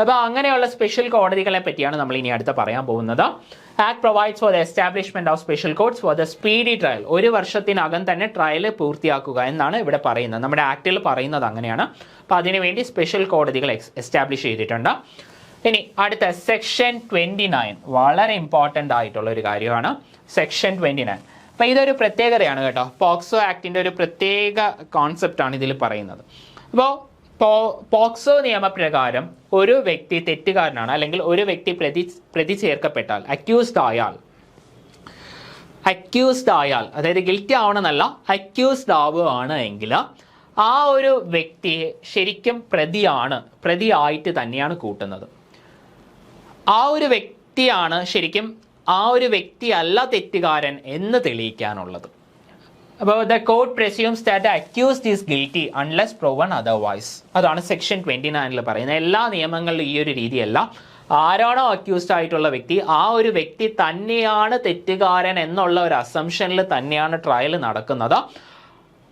അപ്പോൾ അങ്ങനെയുള്ള സ്പെഷ്യൽ കോടതികളെ പറ്റിയാണ് നമ്മൾ ഇനി അടുത്ത് പറയാൻ പോകുന്നത്. Act provides for the establishment of special courts for the speedy trial. 1 വർഷത്തിനകം തന്നെ ട്രയൽ പൂർത്തിയാക്കുക എന്നാണ് ഇവിടെ പറയുന്നത്. നമ്മുടെ ആക്ടിൽ പറയുന്നത് അങ്ങനെയാണ്. അപ്പോൾ അതിനുവേണ്ടി സ്പെഷ്യൽ കോടതികൾ എസ്റ്റാബ്ലിഷ് ചെയ്തിട്ടുണ്ട്. ഇനി അടുത്ത സെക്ഷൻ 29 വളരെ ഇമ്പോർട്ടൻ്റ് ആയിട്ടുള്ള ഒരു കാര്യമാണ്. സെക്ഷൻ 29. അപ്പോൾ ഇതൊരു പ്രത്യേകതയാണ് കേട്ടോ. പോക്സോ ആക്ടിൻ്റെ ഒരു പ്രത്യേക കോൺസെപ്റ്റാണ് ഇതിൽ പറയുന്നത്. അപ്പോൾ പോക്സോ നിയമപ്രകാരം ഒരു വ്യക്തി തെറ്റുകാരനാണ്, അല്ലെങ്കിൽ ഒരു വ്യക്തി പ്രതി ചേർക്കപ്പെട്ടാൽ, അക്യൂസ്ഡ് ആയാൽ അതായത് ഗിൽറ്റി ആവണമെന്നല്ല, അക്യൂസ്ഡ് ആവുകയാണ് എങ്കിൽ ആ ഒരു വ്യക്തിയെ ശരിക്കും പ്രതിയായിട്ട് തന്നെയാണ് കൂട്ടുന്നത്. ആ ഒരു വ്യക്തിയാണ് ശരിക്കും ആ ഒരു വ്യക്തിയല്ല തെറ്റുകാരൻ എന്ന് തെളിയിക്കാനുള്ളത്. അപ്പോൾ the court presumes that the accused is guilty unless proven otherwise. അതാണ് സെക്ഷൻ 29 പറയുന്നത്. എല്ലാ നിയമങ്ങളിലും ഈ ഒരു രീതിയല്ല. ആരാണോ അക്യൂസ്ഡ് ആയിട്ടുള്ള വ്യക്തി ആ ഒരു വ്യക്തി തന്നെയാണ് തെറ്റുകാരൻ എന്നുള്ള ഒരു അസംഷനിൽ തന്നെയാണ് ട്രയൽ നടക്കുന്നത്.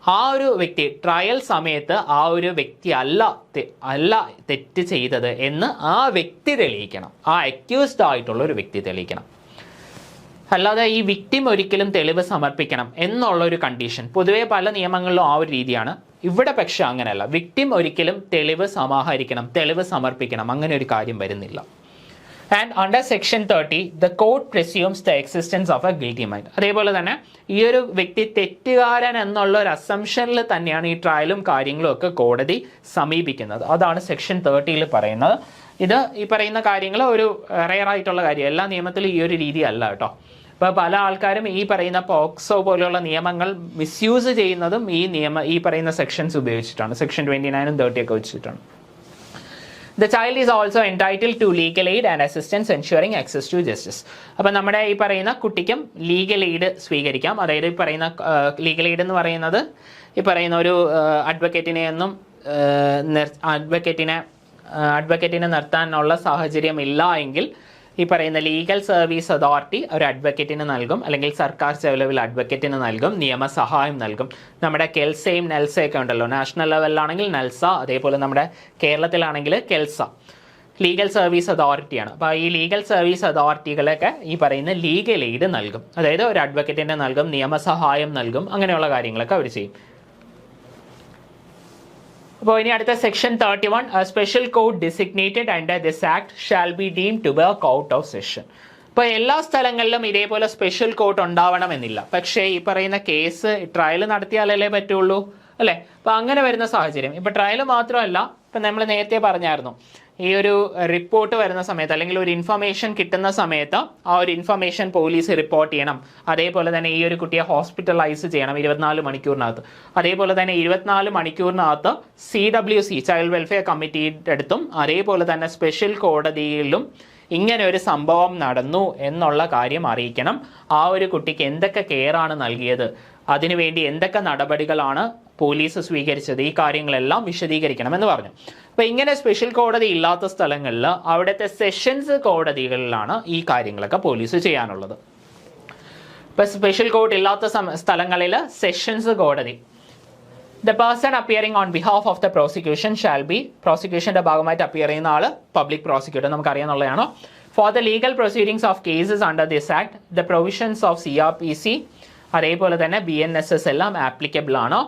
ആ ഒരു വ്യക്തി ട്രയൽ സമയത്ത് ആ ഒരു വ്യക്തി അല്ല തെറ്റ് ചെയ്തത് എന്ന് ആ വ്യക്തി തെളിയിക്കണം. ആ അക്യൂസ്ഡ് ആയിട്ടുള്ള ഒരു വ്യക്തി തെളിയിക്കണം. അല്ലാതെ ഈ വിക്ടിം ഒരിക്കലും തെളിവ് സമർപ്പിക്കണം എന്നുള്ള ഒരു കണ്ടീഷൻ പൊതുവെ പല നിയമങ്ങളിലും ആ ഒരു രീതിയാണ്. ഇവിടെ പക്ഷെ അങ്ങനെയല്ല. വിക്ടിം ഒരിക്കലും തെളിവ് സമാഹരിക്കണം, തെളിവ് സമർപ്പിക്കണം, അങ്ങനെ ഒരു കാര്യം വരുന്നില്ല. And under section 30 the court presumes the existence of a guilty mind. അതേപോലെ തന്നെ ഈ ഒരു വ്യക്തി തെറ്റുകാരൻ എന്നുള്ള ഒരു അസംഷനിൽ തന്നെയാണ് ഈ ട്രയലും കാര്യങ്ങളും ഒക്കെ കോടതി സമീപിക്കുന്നത്. അതാണ് സെക്ഷൻ 30 പറയുന്നത്. ഇത് ഈ പറയുന്ന കാര്യങ്ങൾ ഒരു റെയർ ആയിട്ടുള്ള കാര്യം, എല്ലാ നിയമത്തിലും ഈ ഒരു രീതി അല്ല കേട്ടോ. അപ്പോൾ പല ആൾക്കാരും ഈ പറയുന്ന പോക്സോ പോലെയുള്ള നിയമങ്ങൾ മിസ്യൂസ് ചെയ്യുന്നതും ഈ പറയുന്ന സെക്ഷൻസ് ഉപയോഗിച്ചിട്ടാണ്. സെക്ഷൻ 29 30 ഒക്കെ വെച്ചിട്ടാണ്. The child is also entitled to legal aid and assistance ensuring access to justice. അപ്പോൾ നമ്മുടെ ഈ പറയുന്ന കുട്ടിക്കും ലീഗൽ എയ്ഡ് സ്വീകരിക്കാം. അതായത് ഈ പറയുന്ന ലീഗൽ എയ്ഡ് എന്ന് പറയുന്നത് ഈ പറയുന്ന ഒരു അഡ്വക്കേറ്റിനെ നിർത്താനുള്ള സാഹചര്യം ഇല്ല എങ്കിൽ ഈ പറയുന്ന ലീഗൽ സർവീസ് അതോറിറ്റി ഒരു അഡ്വക്കേറ്റിന് നൽകും, അല്ലെങ്കിൽ സർക്കാർ ചെലവിൽ അഡ്വക്കേറ്റിന് നൽകും, നിയമസഹായം നൽകും. നമ്മുടെ കെൽസയും നെൽസയൊക്കെ ഉണ്ടല്ലോ, നാഷണൽ ലെവലിലാണെങ്കിൽ നെൽസ, അതേപോലെ നമ്മുടെ കേരളത്തിലാണെങ്കിൽ കെൽസ ലീഗൽ സർവീസ് അതോറിറ്റിയാണ്. അപ്പോൾ ഈ ലീഗൽ സർവീസ് അതോറിറ്റികളൊക്കെ ഈ പറയുന്ന ലീഗൽ എയ്ഡ് നൽകും. അതായത് ഒരു അഡ്വക്കേറ്റിനെ നൽകും, നിയമസഹായം നൽകും, അങ്ങനെയുള്ള കാര്യങ്ങളൊക്കെ അവർ ചെയ്യും. അപ്പോൾ ഇനി അടുത്ത section 31 a special court designated under this act shall be deemed to be a court of session. ഇപ്പോൾ എല്ലാ സ്ഥലങ്ങളിലും ഇതേപോലെ സ്പെഷ്യൽ കോർട്ട് ഉണ്ടാവണമെന്നില്ല. പക്ഷേ ഈ പറയുന്ന കേസ് ട്രയൽ നടത്തിയാലല്ലേ പറ്റുള്ളൂ അല്ലേ? അപ്പോൾ അങ്ങനെ വരുന്ന സാഹചര്യം ഇപ്പോൾ ട്രയൽ മാത്രമല്ല, ഇപ്പം നമ്മൾ നേരത്തെ പറഞ്ഞായിരുന്നു ഈ ഒരു റിപ്പോർട്ട് വരുന്ന സമയത്ത് അല്ലെങ്കിൽ ഒരു ഇൻഫർമേഷൻ കിട്ടുന്ന സമയത്ത് ആ ഒരു ഇൻഫർമേഷൻ പോലീസ് റിപ്പോർട്ട് ചെയ്യണം. അതേപോലെ തന്നെ ഈ ഒരു കുട്ടിയെ ഹോസ്പിറ്റലൈസ് ചെയ്യണം 24 മണിക്കൂറിനകത്ത്. അതേപോലെ തന്നെ 24 മണിക്കൂറിനകത്ത് CWC ചൈൽഡ് വെൽഫെയർ കമ്മിറ്റിയുടെ അടുത്തും അതേപോലെ തന്നെ സ്പെഷ്യൽ കോടതിയിലും ഇങ്ങനെ ഒരു സംഭവം നടന്നു എന്നുള്ള കാര്യം അറിയിക്കണം. ആ ഒരു കുട്ടിക്ക് എന്തൊക്കെ കെയറാണ് നൽകിയത്, അതിനുവേണ്ടി എന്തൊക്കെ നടപടികളാണ് പോലീസ് സ്വീകരിച്ചത്, ഈ കാര്യങ്ങളെല്ലാം വിശദീകരിക്കണം എന്ന് പറഞ്ഞു. അപ്പോൾ ഇങ്ങനെ സ്പെഷ്യൽ കോടതി ഇല്ലാത്ത സ്ഥലങ്ങളിൽ അവിടുത്തെ സെഷൻസ് കോടതികളിലാണ് ഈ കാര്യങ്ങളൊക്കെ പോലീസ് ചെയ്യാനുള്ളത്. ഇപ്പോൾ സ്പെഷ്യൽ കോർട്ട് ഇല്ലാത്ത സ്ഥലങ്ങളിൽ സെഷൻസ് കോടതി the person appearing on behalf of the prosecution shall be പ്രോസിക്യൂഷൻ്റെ ഭാഗമായിട്ട് അപ്പിയർ ചെയ്യുന്ന ആൾ പബ്ലിക് പ്രോസിക്യൂട്ടർ, നമുക്കറിയാന്നുള്ളതാണ്. For the legal proceedings of cases under this act the provisions of CRPC അതേപോലെ തന്നെ BNSS എല്ലാം ആപ്ലിക്കബിൾ ആണോ?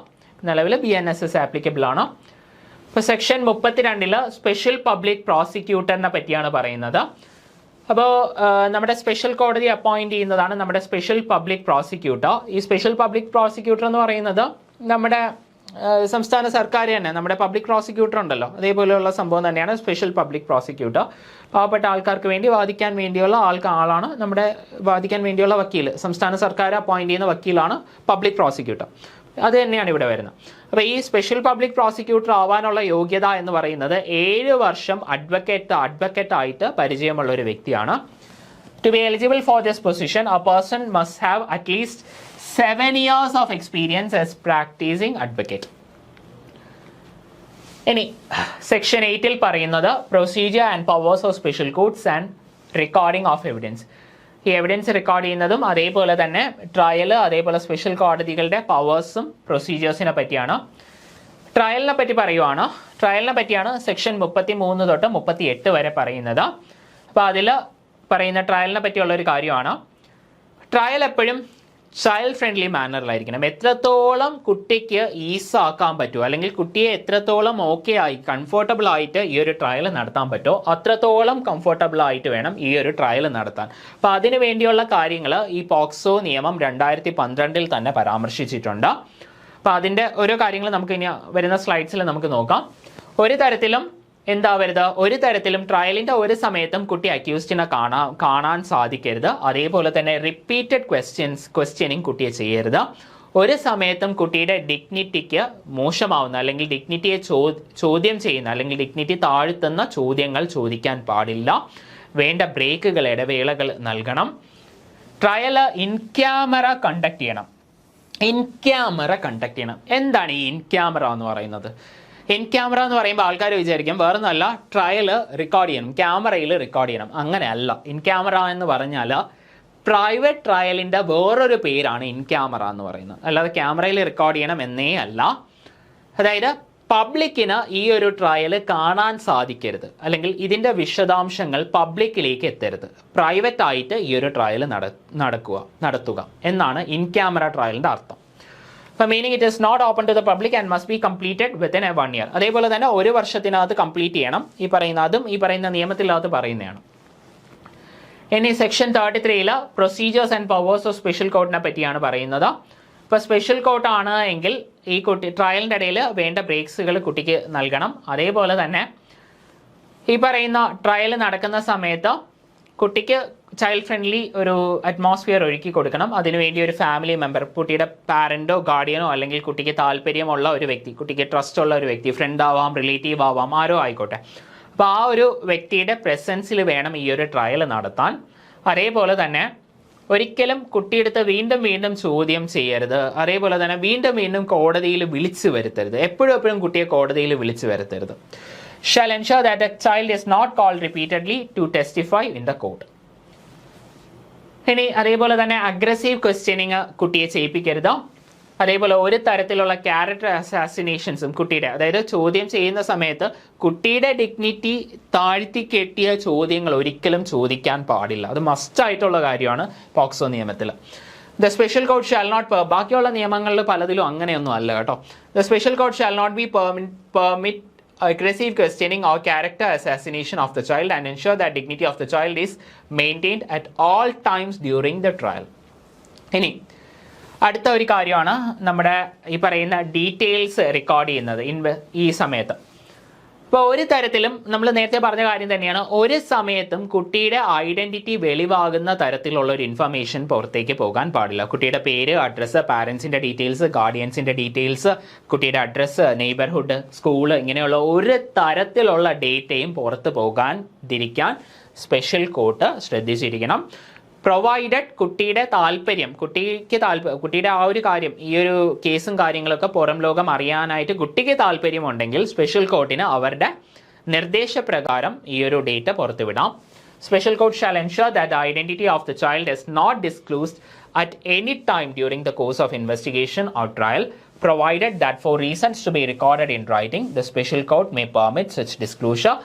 നിലവിൽ BNSS ആപ്ലിക്കബിൾ ആണോ? ഇപ്പോൾ സെക്ഷൻ 32 സ്പെഷ്യൽ പബ്ലിക് പ്രോസിക്യൂട്ടറിനെ പറ്റിയാണ് പറയുന്നത്. അപ്പോൾ നമ്മുടെ സ്പെഷ്യൽ കോടതി അപ്പോയിന്റ് ചെയ്യുന്നതാണ് നമ്മുടെ സ്പെഷ്യൽ പബ്ലിക് പ്രോസിക്യൂട്ടർ. ഈ സ്പെഷ്യൽ പബ്ലിക് പ്രോസിക്യൂട്ടർ എന്ന് പറയുന്നത് നമ്മുടെ സംസ്ഥാന സർക്കാർ തന്നെ, നമ്മുടെ പബ്ലിക് പ്രോസിക്യൂട്ടർ ഉണ്ടല്ലോ, അതേപോലെയുള്ള സംഭവം തന്നെയാണ് സ്പെഷ്യൽ പബ്ലിക് പ്രോസിക്യൂട്ടർ. പാവപ്പെട്ട ആൾക്കാർക്ക് വേണ്ടി വാദിക്കാൻ വേണ്ടിയുള്ള ആളാണ് നമ്മുടെ വാദിക്കാൻ വേണ്ടിയുള്ള വക്കീൽ. സംസ്ഥാന സർക്കാർ അപ്പോയിന്റ് ചെയ്യുന്ന വക്കീലാണ് പബ്ലിക് പ്രോസിക്യൂട്ടർ. അത് തന്നെയാണ് ഇവിടെ വരുന്നത്. അപ്പോൾ ഈ സ്പെഷ്യൽ പബ്ലിക് പ്രോസിക്യൂട്ടർ ആവാനുള്ള യോഗ്യത എന്ന് പറയുന്നത് 7 വർഷം അഡ്വക്കേറ്റ് ആയിട്ട് പരിചയമുള്ള ഒരു വ്യക്തിയാണ്. To be eligible for this position a person must have at least 7 years of experience as practicing advocate. ഇനി സെക്ഷൻ 8 പറയുന്നത് procedure and powers of special courts and recording of evidence. ഈ എവിഡൻസ് റെക്കോർഡ് ചെയ്യുന്നതും അതേപോലെ തന്നെ ട്രയൽ അതേപോലെ special കോടതികളുടെ പവേഴ്സും പ്രൊസീജിയേഴ്സിനെ പറ്റിയാണ്. ട്രയലിനെ പറ്റി പറയുവാണ്. ട്രയലിനെ പറ്റിയാണ് സെക്ഷൻ 33 തൊട്ട് 38 വരെ പറയുന്നത്. അപ്പോൾ അതിൽ പറയുന്ന ട്രയലിനെ പറ്റിയുള്ള ഒരു കാര്യമാണ്, ട്രയൽ എപ്പോഴും ചൈൽഡ് ഫ്രണ്ട്ലി മാനറിലായിരിക്കണം. എത്രത്തോളം കുട്ടിക്ക് ഈസാക്കാൻ പറ്റുമോ അല്ലെങ്കിൽ കുട്ടിയെ എത്രത്തോളം കംഫർട്ടബിൾ ആയിട്ട് ഈ ഒരു ട്രയൽ നടത്താൻ പറ്റുമോ അത്രത്തോളം കംഫർട്ടബിൾ ആയിട്ട് വേണം ഈ ഒരു ട്രയൽ നടത്താൻ. അപ്പോൾ അതിനു വേണ്ടിയുള്ള കാര്യങ്ങൾ ഈ പോക്സോ നിയമം 2012 തന്നെ പരാമർശിച്ചിട്ടുണ്ട്. അപ്പോൾ അതിൻ്റെ ഓരോ കാര്യങ്ങൾ നമുക്ക് ഇനി വരുന്ന സ്ലൈഡ്സിൽ നമുക്ക് നോക്കാം. ഒരു തരത്തിലും ട്രയലിൻ്റെ ഒരു സമയത്തും കുട്ടി അക്യൂസ്ഡിനെ കാണാൻ സാധിക്കരുത്. അതേപോലെ തന്നെ റിപ്പീറ്റഡ് ക്വസ്റ്റ്യനിങ് കുട്ടിയെ ചെയ്യരുത്. ഒരു സമയത്തും കുട്ടിയുടെ ഡിഗ്നിറ്റിക്ക് മോശമാവുന്ന അല്ലെങ്കിൽ ഡിഗ്നിറ്റിയെ ചോദ്യം ചെയ്യുന്ന അല്ലെങ്കിൽ ഡിഗ്നിറ്റി താഴ്ത്തുന്ന ചോദ്യങ്ങൾ ചോദിക്കാൻ പാടില്ല. വേണ്ട ബ്രേക്കുകൾ ഇടവേളകൾ നൽകണം. ട്രയൽ ഇൻ ക്യാമറ കണ്ടക്ട് ചെയ്യണം. ഇൻ ക്യാമറ കണ്ടക്ട് ചെയ്യണം. എന്താണ് ഈ ഇൻ ക്യാമറ എന്ന് പറയുന്നത്? ഇൻ ക്യാമറ എന്ന് പറയുമ്പോൾ ആൾക്കാർ വിചാരിക്കും വേറെ ഒന്നല്ല, ട്രയൽ റെക്കോർഡ് ചെയ്യണം, ക്യാമറയിൽ റെക്കോർഡ് ചെയ്യണം. അങ്ങനെയല്ല. ഇൻ ക്യാമറ എന്ന് പറഞ്ഞാൽ പ്രൈവറ്റ് ട്രയലിൻ്റെ വേറൊരു പേരാണ് ഇൻ ക്യാമറ എന്ന് പറയുന്നത്. അല്ലാതെ ക്യാമറയിൽ റെക്കോർഡ് ചെയ്യണം എന്നേ അല്ല. അതായത് പബ്ലിക്കിന് ഈ ഒരു ട്രയൽ കാണാൻ സാധിക്കരുത്, അല്ലെങ്കിൽ ഇതിൻ്റെ വിശദാംശങ്ങൾ പബ്ലിക്കിലേക്ക് എത്തരുത്. പ്രൈവറ്റ് ആയിട്ട് ഈ ഒരു ട്രയൽ നടത്തുക എന്നാണ് ഇൻ ക്യാമറ ട്രയലിൻ്റെ അർത്ഥം. അപ്പോൾ meaning it is not open to the public and must be completed within a 1 year. അതേപോലെ തന്നെ 1 വർഷത്തിനകത്ത് കംപ്ലീറ്റ് ചെയ്യണം. ഈ പറയുന്ന നിയമത്തിനകത്ത് പറയുന്നതാണ്. ഇനി section 33 procedures and powers of special കോർട്ടിനെ പറ്റിയാണ് പറയുന്നത്. ഇപ്പോൾ സ്പെഷ്യൽ കോർട്ടാണ് എങ്കിൽ ഈ ട്രയലിൻ്റെ ഇടയിൽ വേണ്ട ബ്രേക്സുകൾ കുട്ടിക്ക് നൽകണം. അതേപോലെ തന്നെ ഈ പറയുന്ന ട്രയൽ നടക്കുന്ന സമയത്ത് കുട്ടിക്ക് ചൈൽഡ് ഫ്രണ്ട്ലി ഒരു അറ്റ്മോസ്ഫിയർ ഒരുക്കി കൊടുക്കണം. അതിനുവേണ്ടി ഒരു ഫാമിലി മെമ്പർ, കുട്ടിയുടെ പാരൻറ്റോ ഗാർഡിയനോ അല്ലെങ്കിൽ കുട്ടിക്ക് താല്പര്യമുള്ള ഒരു വ്യക്തി, കുട്ടിക്ക് ട്രസ്റ്റ് ഉള്ള ഒരു വ്യക്തി, ഫ്രണ്ട് ആവാം, റിലേറ്റീവ് ആവാം, ആരോ ആയിക്കോട്ടെ. അപ്പോൾ ആ ഒരു വ്യക്തിയുടെ പ്രസൻസിൽ വേണം ഈ ഒരു ട്രയൽ നടത്താൻ. അതേപോലെ തന്നെ ഒരിക്കലും കുട്ടിയെടുത്ത് വീണ്ടും ചോദ്യം ചെയ്യരുത്. അതേപോലെ തന്നെ വീണ്ടും കോടതിയിൽ വിളിച്ചു വരുത്തരുത്. എപ്പോഴും കുട്ടിയെ കോടതിയിൽ വിളിച്ചു വരുത്തരുത്. Shall ensure that a child is not called repeatedly to testify in the court. ഇനി അതേപോലെ തന്നെ അഗ്രസീവ് ക്വസ്റ്റ്യനിങ് കുട്ടിയെ ചെയ്യിപ്പിക്കരുത്. അതേപോലെ ഒരു തരത്തിലുള്ള ക്യാരക്ടർ അസാസിനേഷൻസും കുട്ടിയുടെ, അതായത് ചോദ്യം ചെയ്യുന്ന സമയത്ത് കുട്ടിയുടെ ഡിഗ്നിറ്റി താഴ്ത്തി കെട്ടിയ ചോദ്യങ്ങൾ ഒരിക്കലും ചോദിക്കാൻ പാടില്ല. അത് മസ്റ്റായിട്ടുള്ള കാര്യമാണ് പോക്സോ നിയമത്തിൽ. The special court shall not, ബാക്കിയുള്ള നിയമങ്ങളിൽ പലതിലും അങ്ങനെയൊന്നും അല്ല കേട്ടോ. The special court shall not be permit aggressive questioning or character assassination of the child and ensure that dignity of the child is maintained at all times during the trial. ഇനി അടുത്ത ഒരു കാര്യമാണ് നമ്മുടെ ഈ പറയുന്ന ഡീറ്റെയിൽസ് റെക്കോർഡ് ചെയ്യുന്നത് ഈ സമയത്ത്. ഇപ്പോൾ ഒരു തരത്തിലും നമ്മൾ നേരത്തെ പറഞ്ഞ കാര്യം തന്നെയാണ്, ഒരു സമയത്തും കുട്ടിയുടെ ഐഡൻറ്റിറ്റി വെളിവാകുന്ന തരത്തിലുള്ള ഒരു ഇൻഫർമേഷൻ പുറത്തേക്ക് പോകാൻ പാടില്ല. കുട്ടിയുടെ പേര്, അഡ്രസ്സ്, പാരൻസിൻ്റെ ഡീറ്റെയിൽസ്, ഗാർഡിയൻസിൻ്റെ ഡീറ്റെയിൽസ്, കുട്ടിയുടെ അഡ്രസ്സ്, നെയ്ബർഹുഡ്, സ്കൂള്, ഇങ്ങനെയുള്ള ഒരു തരത്തിലുള്ള ഡേറ്റയും പുറത്ത് പോകാതിരിക്കാൻ സ്പെഷ്യൽ കോർട്ട് ശ്രദ്ധിച്ചിരിക്കണം. പ്രൊവൈഡഡ് കുട്ടിയുടെ താല്പര്യം, കുട്ടിയുടെ ആ ഒരു കാര്യം, ഈ ഒരു കേസും കാര്യങ്ങളൊക്കെ പുറം ലോകം അറിയാനായിട്ട് കുട്ടിക്ക് താല്പര്യമുണ്ടെങ്കിൽ സ്പെഷ്യൽ കോർട്ടിന് അവരുടെ നിർദ്ദേശപ്രകാരം ഈ ഒരു ഡേറ്റ പുറത്തുവിടാം. Special court shall ensure that the identity of the child is not disclosed at any time during the course of investigation or trial, provided that for reasons to be recorded in writing, the special court may permit such disclosure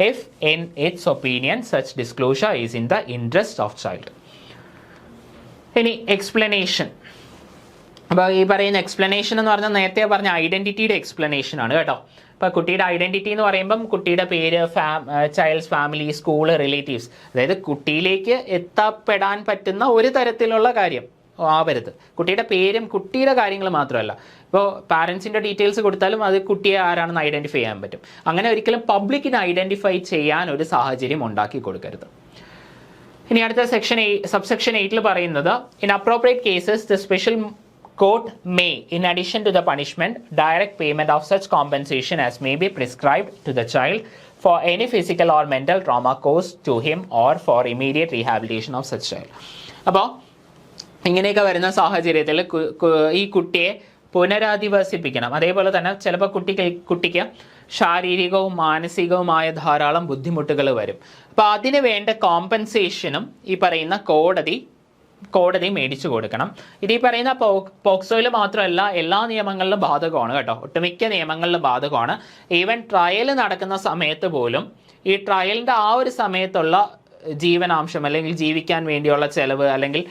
if in its opinion such disclosure is in the interest of child. ഇനി explanation. അപ്പോൾ ഈ പറയുന്ന explanation എന്ന് പറഞ്ഞാൽ നേരത്തെ പറഞ്ഞ ഐഡൻറ്റിറ്റിയുടെ explanation ആണ് കേട്ടോ. ഇപ്പോൾ കുട്ടിയുടെ ഐഡൻറ്റിറ്റി എന്ന് പറയുമ്പം കുട്ടിയുടെ പേര്, ചൈൽഡ്സ് ഫാമിലി, സ്കൂള്, റിലേറ്റീവ്സ്, അതായത് കുട്ടിയിലേക്ക് എത്തപ്പെടാൻ പറ്റുന്ന ഒരു തരത്തിലുള്ള കാര്യം ആവരുത്. കുട്ടിയുടെ പേരും കുട്ടിയുടെ കാര്യങ്ങൾ മാത്രമല്ല. ഇപ്പോൾ പാരൻസിൻ്റെ ഡീറ്റെയിൽസ് കൊടുത്താലും അത് കുട്ടിയെ ആരാണെന്ന് ഐഡൻറ്റിഫൈ ചെയ്യാൻ പറ്റും. അങ്ങനെ ഒരിക്കലും പബ്ലിക്കിന് ഐഡൻറ്റിഫൈ ചെയ്യാൻ ഒരു സാഹചര്യം ഉണ്ടാക്കി കൊടുക്കരുത്. ഇനി അടുത്ത സബ്സെക്ഷൻ 8 പറയുന്നത്, in appropriate cases the special court may, in addition to the punishment, direct payment of such compensation as may be prescribed to the child for any physical or mental trauma caused to him or for immediate rehabilitation of such child. അപ്പോൾ ഇങ്ങനെയൊക്കെ വരുന്ന സാഹചര്യത്തിൽ ഈ കുട്ടിയെ പുനരധിവസിപ്പിക്കണം. അതേപോലെ തന്നെ ചിലപ്പോൾ കുട്ടിക്ക് ശാരീരികവും മാനസികവുമായ ധാരാളം ബുദ്ധിമുട്ടുകൾ വരും. അപ്പോൾ അതിന് വേണ്ട കോമ്പൻസേഷനും ഈ പറയുന്ന കോടതി മേടിച്ചു കൊടുക്കണം. ഇത് ഈ പറയുന്ന പോക്സോയിൽ മാത്രമല്ല, എല്ലാ നിയമങ്ങളിലും ബാധകമാണ് കേട്ടോ. ഒട്ടുമിക്ക നിയമങ്ങളിലും ബാധകമാണ്. ഈവൻ ട്രയൽ നടക്കുന്ന സമയത്ത് പോലും ഈ ട്രയലിൻ്റെ ആ ഒരു സമയത്തുള്ള ജീവനാംശം അല്ലെങ്കിൽ ജീവിക്കാൻ വേണ്ടിയുള്ള ചെലവ് അല്ലെങ്കിൽ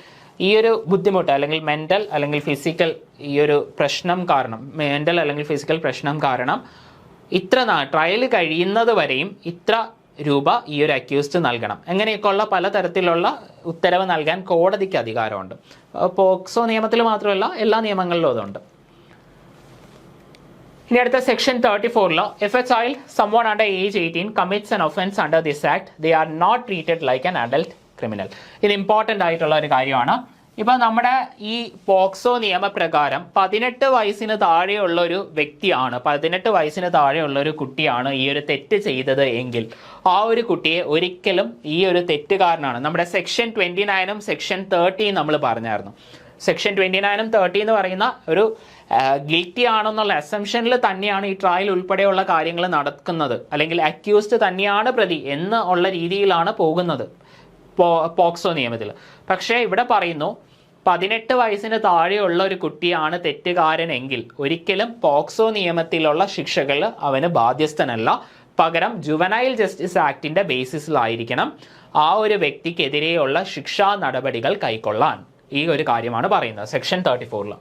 ഈ ഒരു ബുദ്ധിമുട്ട് അല്ലെങ്കിൽ മെൻ്റൽ അല്ലെങ്കിൽ ഫിസിക്കൽ ഈ ഒരു പ്രശ്നം കാരണം, മെൻ്റൽ അല്ലെങ്കിൽ ഫിസിക്കൽ പ്രശ്നം കാരണം ഇത്ര ട്രയൽ കഴിയുന്നത് വരെയും ഇത്ര രൂപ ഈ ഒരു അക്യൂസ്ഡ് നൽകണം. അങ്ങനെയൊക്കെയുള്ള പലതരത്തിലുള്ള ഉത്തരവ് നൽകാൻ കോടതിക്ക് അധികാരമുണ്ട്. പോക്സോ നിയമത്തിൽ മാത്രമല്ല, എല്ലാ നിയമങ്ങളിലും അതുണ്ട്. ഇനി അടുത്ത section 34 if a child, someone under age 18 commits an offense under this act, they are not treated like an adult criminal. ഇത് ഇമ്പോർട്ടൻ്റ് ആയിട്ടുള്ള ഒരു കാര്യമാണ്. ഇപ്പൊ നമ്മുടെ ഈ പോക്സോ നിയമപ്രകാരം 18 വയസ്സിന് താഴെയുള്ള ഒരു വ്യക്തിയാണ്, 18 വയസ്സിന് താഴെയുള്ള ഒരു കുട്ടിയാണ് ഈ ഒരു തെറ്റ് ചെയ്തത് എങ്കിൽ ആ ഒരു കുട്ടിയെ ഒരിക്കലും ഈ ഒരു തെറ്റുകാരനാണ്, നമ്മുടെ സെക്ഷൻ 29 സെക്ഷൻ 30 നമ്മൾ പറഞ്ഞായിരുന്നു. സെക്ഷൻ 29 30 എന്ന് പറയുന്ന ഒരു ഗിൽറ്റി ആണെന്നുള്ള അസംഷനിൽ തന്നെയാണ് ഈ ട്രയൽ ഉൾപ്പെടെയുള്ള കാര്യങ്ങൾ നടക്കുന്നത്, അല്ലെങ്കിൽ അക്യൂസ്ഡ് തന്നെയാണ് പ്രതി എന്നുള്ള രീതിയിലാണ് പോകുന്നത് പോക്സോ നിയമത്തിൽ. പക്ഷേ ഇവിടെ പറയുന്നു 18 വയസ്സിന് താഴെയുള്ള ഒരു കുട്ടിയാണ് തെറ്റുകാരനെങ്കിൽ ഒരിക്കലും പോക്സോ നിയമത്തിലുള്ള ശിക്ഷകൾ അവന് ബാധ്യസ്ഥനല്ല. പകരം ജുവനൈൽ ജസ്റ്റിസ് ആക്ടിന്റെ ബേസിസിലായിരിക്കണം ആ ഒരു വ്യക്തിക്കെതിരെയുള്ള ശിക്ഷാ നടപടികൾ കൈക്കൊള്ളാൻ. ഈ ഒരു കാര്യമാണ് പറയുന്നത് section 34.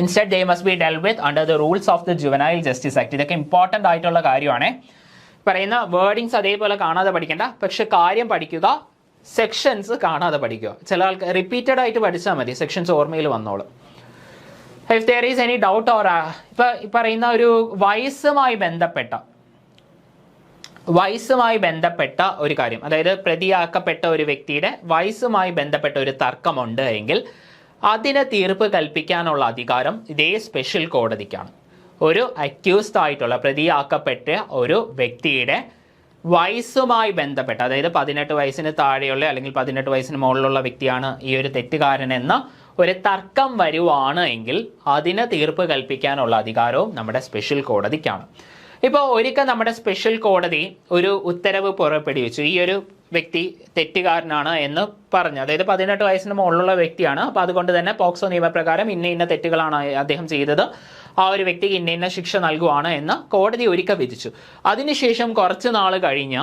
Instead, they must be dealt with under the rules of the Juvenile Justice Act. ഇതൊക്കെ ഇമ്പോർട്ടൻ്റ് ആയിട്ടുള്ള കാര്യമാണ്. പറയുന്ന വേർഡിങ്സ് അതേപോലെ കാണാതെ പഠിക്കേണ്ട, പക്ഷെ കാര്യം പഠിക്കുക, സെക്ഷൻസ് കാണാതെ പഠിക്കുക. ചില ആൾക്ക് റിപ്പീറ്റഡ് ആയിട്ട് പഠിച്ചാൽ മതി, സെക്ഷൻസ് ഓർമ്മയിൽ വന്നോളും. If there is any doubt or പറയുന്ന ഒരു വയസ്സുമായി ബന്ധപ്പെട്ട ഒരു കാര്യം, അതായത് പ്രതിയാക്കപ്പെട്ട ഒരു വ്യക്തിയുടെ വയസ്സുമായി ബന്ധപ്പെട്ട ഒരു തർക്കമുണ്ട് എങ്കിൽ അതിന് തീർപ്പ് കൽപ്പിക്കാനുള്ള അധികാരം ഇതേ സ്പെഷ്യൽ കോടതിക്കാണ്. ഒരു അക്യൂസ്ഡ് ആയിട്ടുള്ള പ്രതിയാക്കപ്പെട്ട ഒരു വ്യക്തിയുടെ വയസ്സുമായി ബന്ധപ്പെട്ട, അതായത് 18 വയസ്സിന് താഴെയുള്ള അല്ലെങ്കിൽ 18 വയസ്സിന് മുകളിലുള്ള വ്യക്തിയാണ് ഈ ഒരു തെറ്റുകാരനെന്ന ഒരു തർക്കം വരുവാണ് എങ്കിൽ അതിന് തീർപ്പ് കൽപ്പിക്കാനുള്ള അധികാരവും നമ്മുടെ സ്പെഷ്യൽ കോടതിക്കാണ്. ഇപ്പോൾ ഒരിക്കൽ നമ്മുടെ സ്പെഷ്യൽ കോടതി ഒരു ഉത്തരവ് പുറപ്പെടുവിച്ചു, ഈ ഒരു വ്യക്തി തെറ്റുകാരനാണ് എന്ന് പറഞ്ഞു, അതായത് 18 വയസ്സിന് മുകളിലുള്ള വ്യക്തിയാണ്, അപ്പോൾ അതുകൊണ്ട് തന്നെ പോക്സോ നിയമപ്രകാരം ഇന്ന തെറ്റുകളാണ് അദ്ദേഹം ചെയ്തത്, ആ ഒരു വ്യക്തിക്ക് ഇന്ന ശിക്ഷ നൽകുവാണ് എന്ന് കോടതി ഒരിക്കൽ വിധിച്ചു. അതിനുശേഷം കുറച്ച് നാൾ കഴിഞ്ഞ്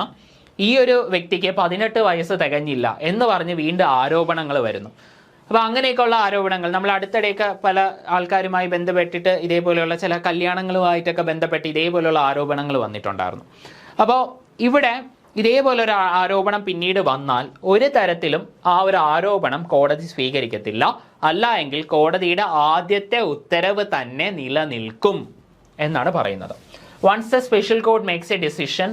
ഈ ഒരു വ്യക്തിക്ക് 18 വയസ്സ് തികഞ്ഞില്ല എന്ന് പറഞ്ഞ് വീണ്ടും ആരോപണങ്ങൾ വരുന്നു. അപ്പോൾ അങ്ങനെയൊക്കെയുള്ള ആരോപണങ്ങൾ നമ്മൾ അടുത്തിടെയൊക്കെ പല ആൾക്കാരുമായി ബന്ധപ്പെട്ടിട്ട് ഇതേപോലെയുള്ള ചില കല്യാണങ്ങളുമായിട്ടൊക്കെ ബന്ധപ്പെട്ട് ഇതേപോലെയുള്ള ആരോപണങ്ങൾ വന്നിട്ടുണ്ടായിരുന്നു. അപ്പോൾ ഇവിടെ ഇതേപോലൊരു ആരോപണം പിന്നീട് വന്നാൽ ഒരു തരത്തിലും ആ ഒരു ആരോപണം കോടതി സ്വീകരിക്കത്തില്ല. അല്ല എങ്കിൽ കോടതിയുടെ ആദ്യത്തെ ഉത്തരവ് തന്നെ നിലനിൽക്കും എന്നാണ് പറയുന്നത്. Once the special court makes a decision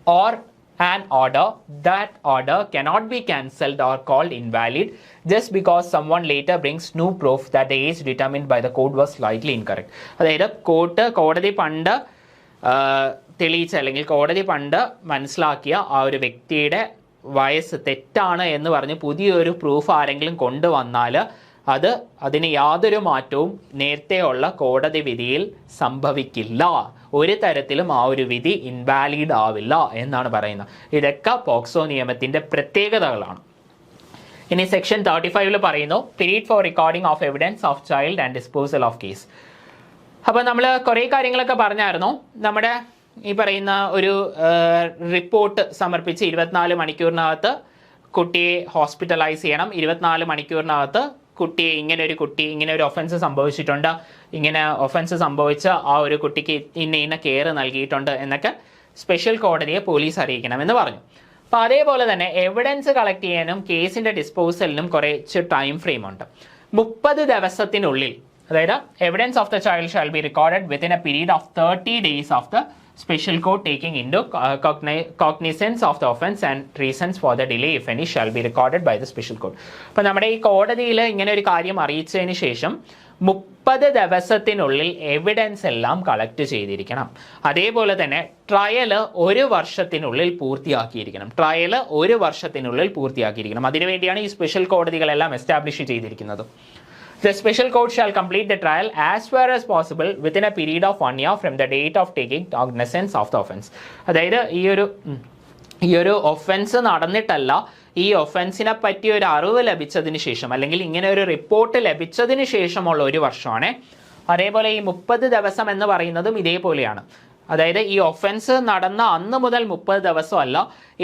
or an order, that order cannot be cancelled or called invalid just because someone later brings new proof that the age determined by the court was slightly incorrect. അതായത് കോടതി പണ്ട് തെളിയിച്ച അല്ലെങ്കിൽ കോടതി പണ്ട് മനസ്സിലാക്കിയ ആ ഒരു വ്യക്തിയുടെ വയസ്സ് തെറ്റാണ് എന്ന് പറഞ്ഞ് പുതിയൊരു പ്രൂഫ് ആരെങ്കിലും കൊണ്ടുവന്നാൽ അതിന് യാതൊരു മാറ്റവും നേരത്തെയുള്ള കോടതി വിധിയിൽ സംഭവിക്കില്ല. ഒരു തരത്തിലും ആ ഒരു വിധി ഇൻവാലിഡ് ആവില്ല എന്നാണ് പറയുന്നത്. ഇതൊക്കെ പോക്സോ നിയമത്തിന്റെ പ്രത്യേകതകളാണ്. ഇനി സെക്ഷൻ 35 പറയുന്നു period for recording of evidence of child and disposal of case. അപ്പോൾ നമ്മൾ കുറേ കാര്യങ്ങളൊക്കെ പറഞ്ഞായിരുന്നു. നമ്മുടെ ഈ പറയുന്ന ഒരു റിപ്പോർട്ട് സമർപ്പിച്ച് 24 മണിക്കൂറിനകത്ത് കുട്ടിയെ ഹോസ്പിറ്റലൈസ് ചെയ്യണം. 24 മണിക്കൂറിനകത്ത് കുട്ടിയെ ഇങ്ങനെ ഒരു ഒഫൻസ് സംഭവിച്ചിട്ടുണ്ട്, ഇങ്ങനെ ഒഫൻസ് സംഭവിച്ച ആ ഒരു കുട്ടിക്ക് ഇന്ന കെയർ നൽകിയിട്ടുണ്ട് എന്നൊക്കെ സ്പെഷ്യൽ കോടതിയെ പോലീസ് അറിയിക്കണമെന്ന് പറഞ്ഞു. അപ്പോൾ അതേപോലെ തന്നെ എവിഡൻസ് കളക്ട് ചെയ്യാനും കേസിൻ്റെ ഡിസ്പോസലിനും കുറച്ച് ടൈം ഫ്രെയിം ഉണ്ട്. 30 ദിവസത്തിനുള്ളിൽ, അതായത് evidence of the child shall be recorded within A period of 30 days of the special court taking into cognizance of the offense and reasons for the delay if any shall be recorded by the special court. അപ്പോൾ നമ്മുടെ ഈ കോടതിയിൽ ഇങ്ങനെ ഒരു കാര്യം അറിയിച്ചതിന് ശേഷം 30 ദിവസത്തിനുള്ളിൽ evidence എല്ലാം കളക്ട് ചെയ്തിരിക്കണം. അതേപോലെ തന്നെ ട്രയൽ 1 വർഷത്തിനുള്ളിൽ പൂർത്തിയാക്കിയിരിക്കണം. അതിനുവേണ്ടിയാണ് ഈ സ്പെഷ്യൽ കോടതികളെല്ലാം എസ്റ്റാബ്ലിഷ് ചെയ്തിരിക്കുന്നത്. The special court shall complete the trial as far as possible within a period of 1 year from the date of taking cognizance of the offense. അതായത് ഈ ഒരു ഒഫൻസ് നടന്നിട്ടല്ല, ഈ ഒഫൻസിനെ പറ്റി ഒരു അറിവ് ലഭിച്ചതിന് ശേഷം അല്ലെങ്കിൽ ഇങ്ങനെ ഒരു റിപ്പോർട്ട് ലഭിച്ചതിന് ശേഷമുള്ള 1 വർഷമാണ്. അതേപോലെ ഈ 30 ദിവസം എന്ന് പറയുന്നതും ഇതേപോലെയാണ്. അതായത് ഈ ഒഫൻസ് നടന്ന അന്ന് മുതൽ 30 ദിവസമല്ല,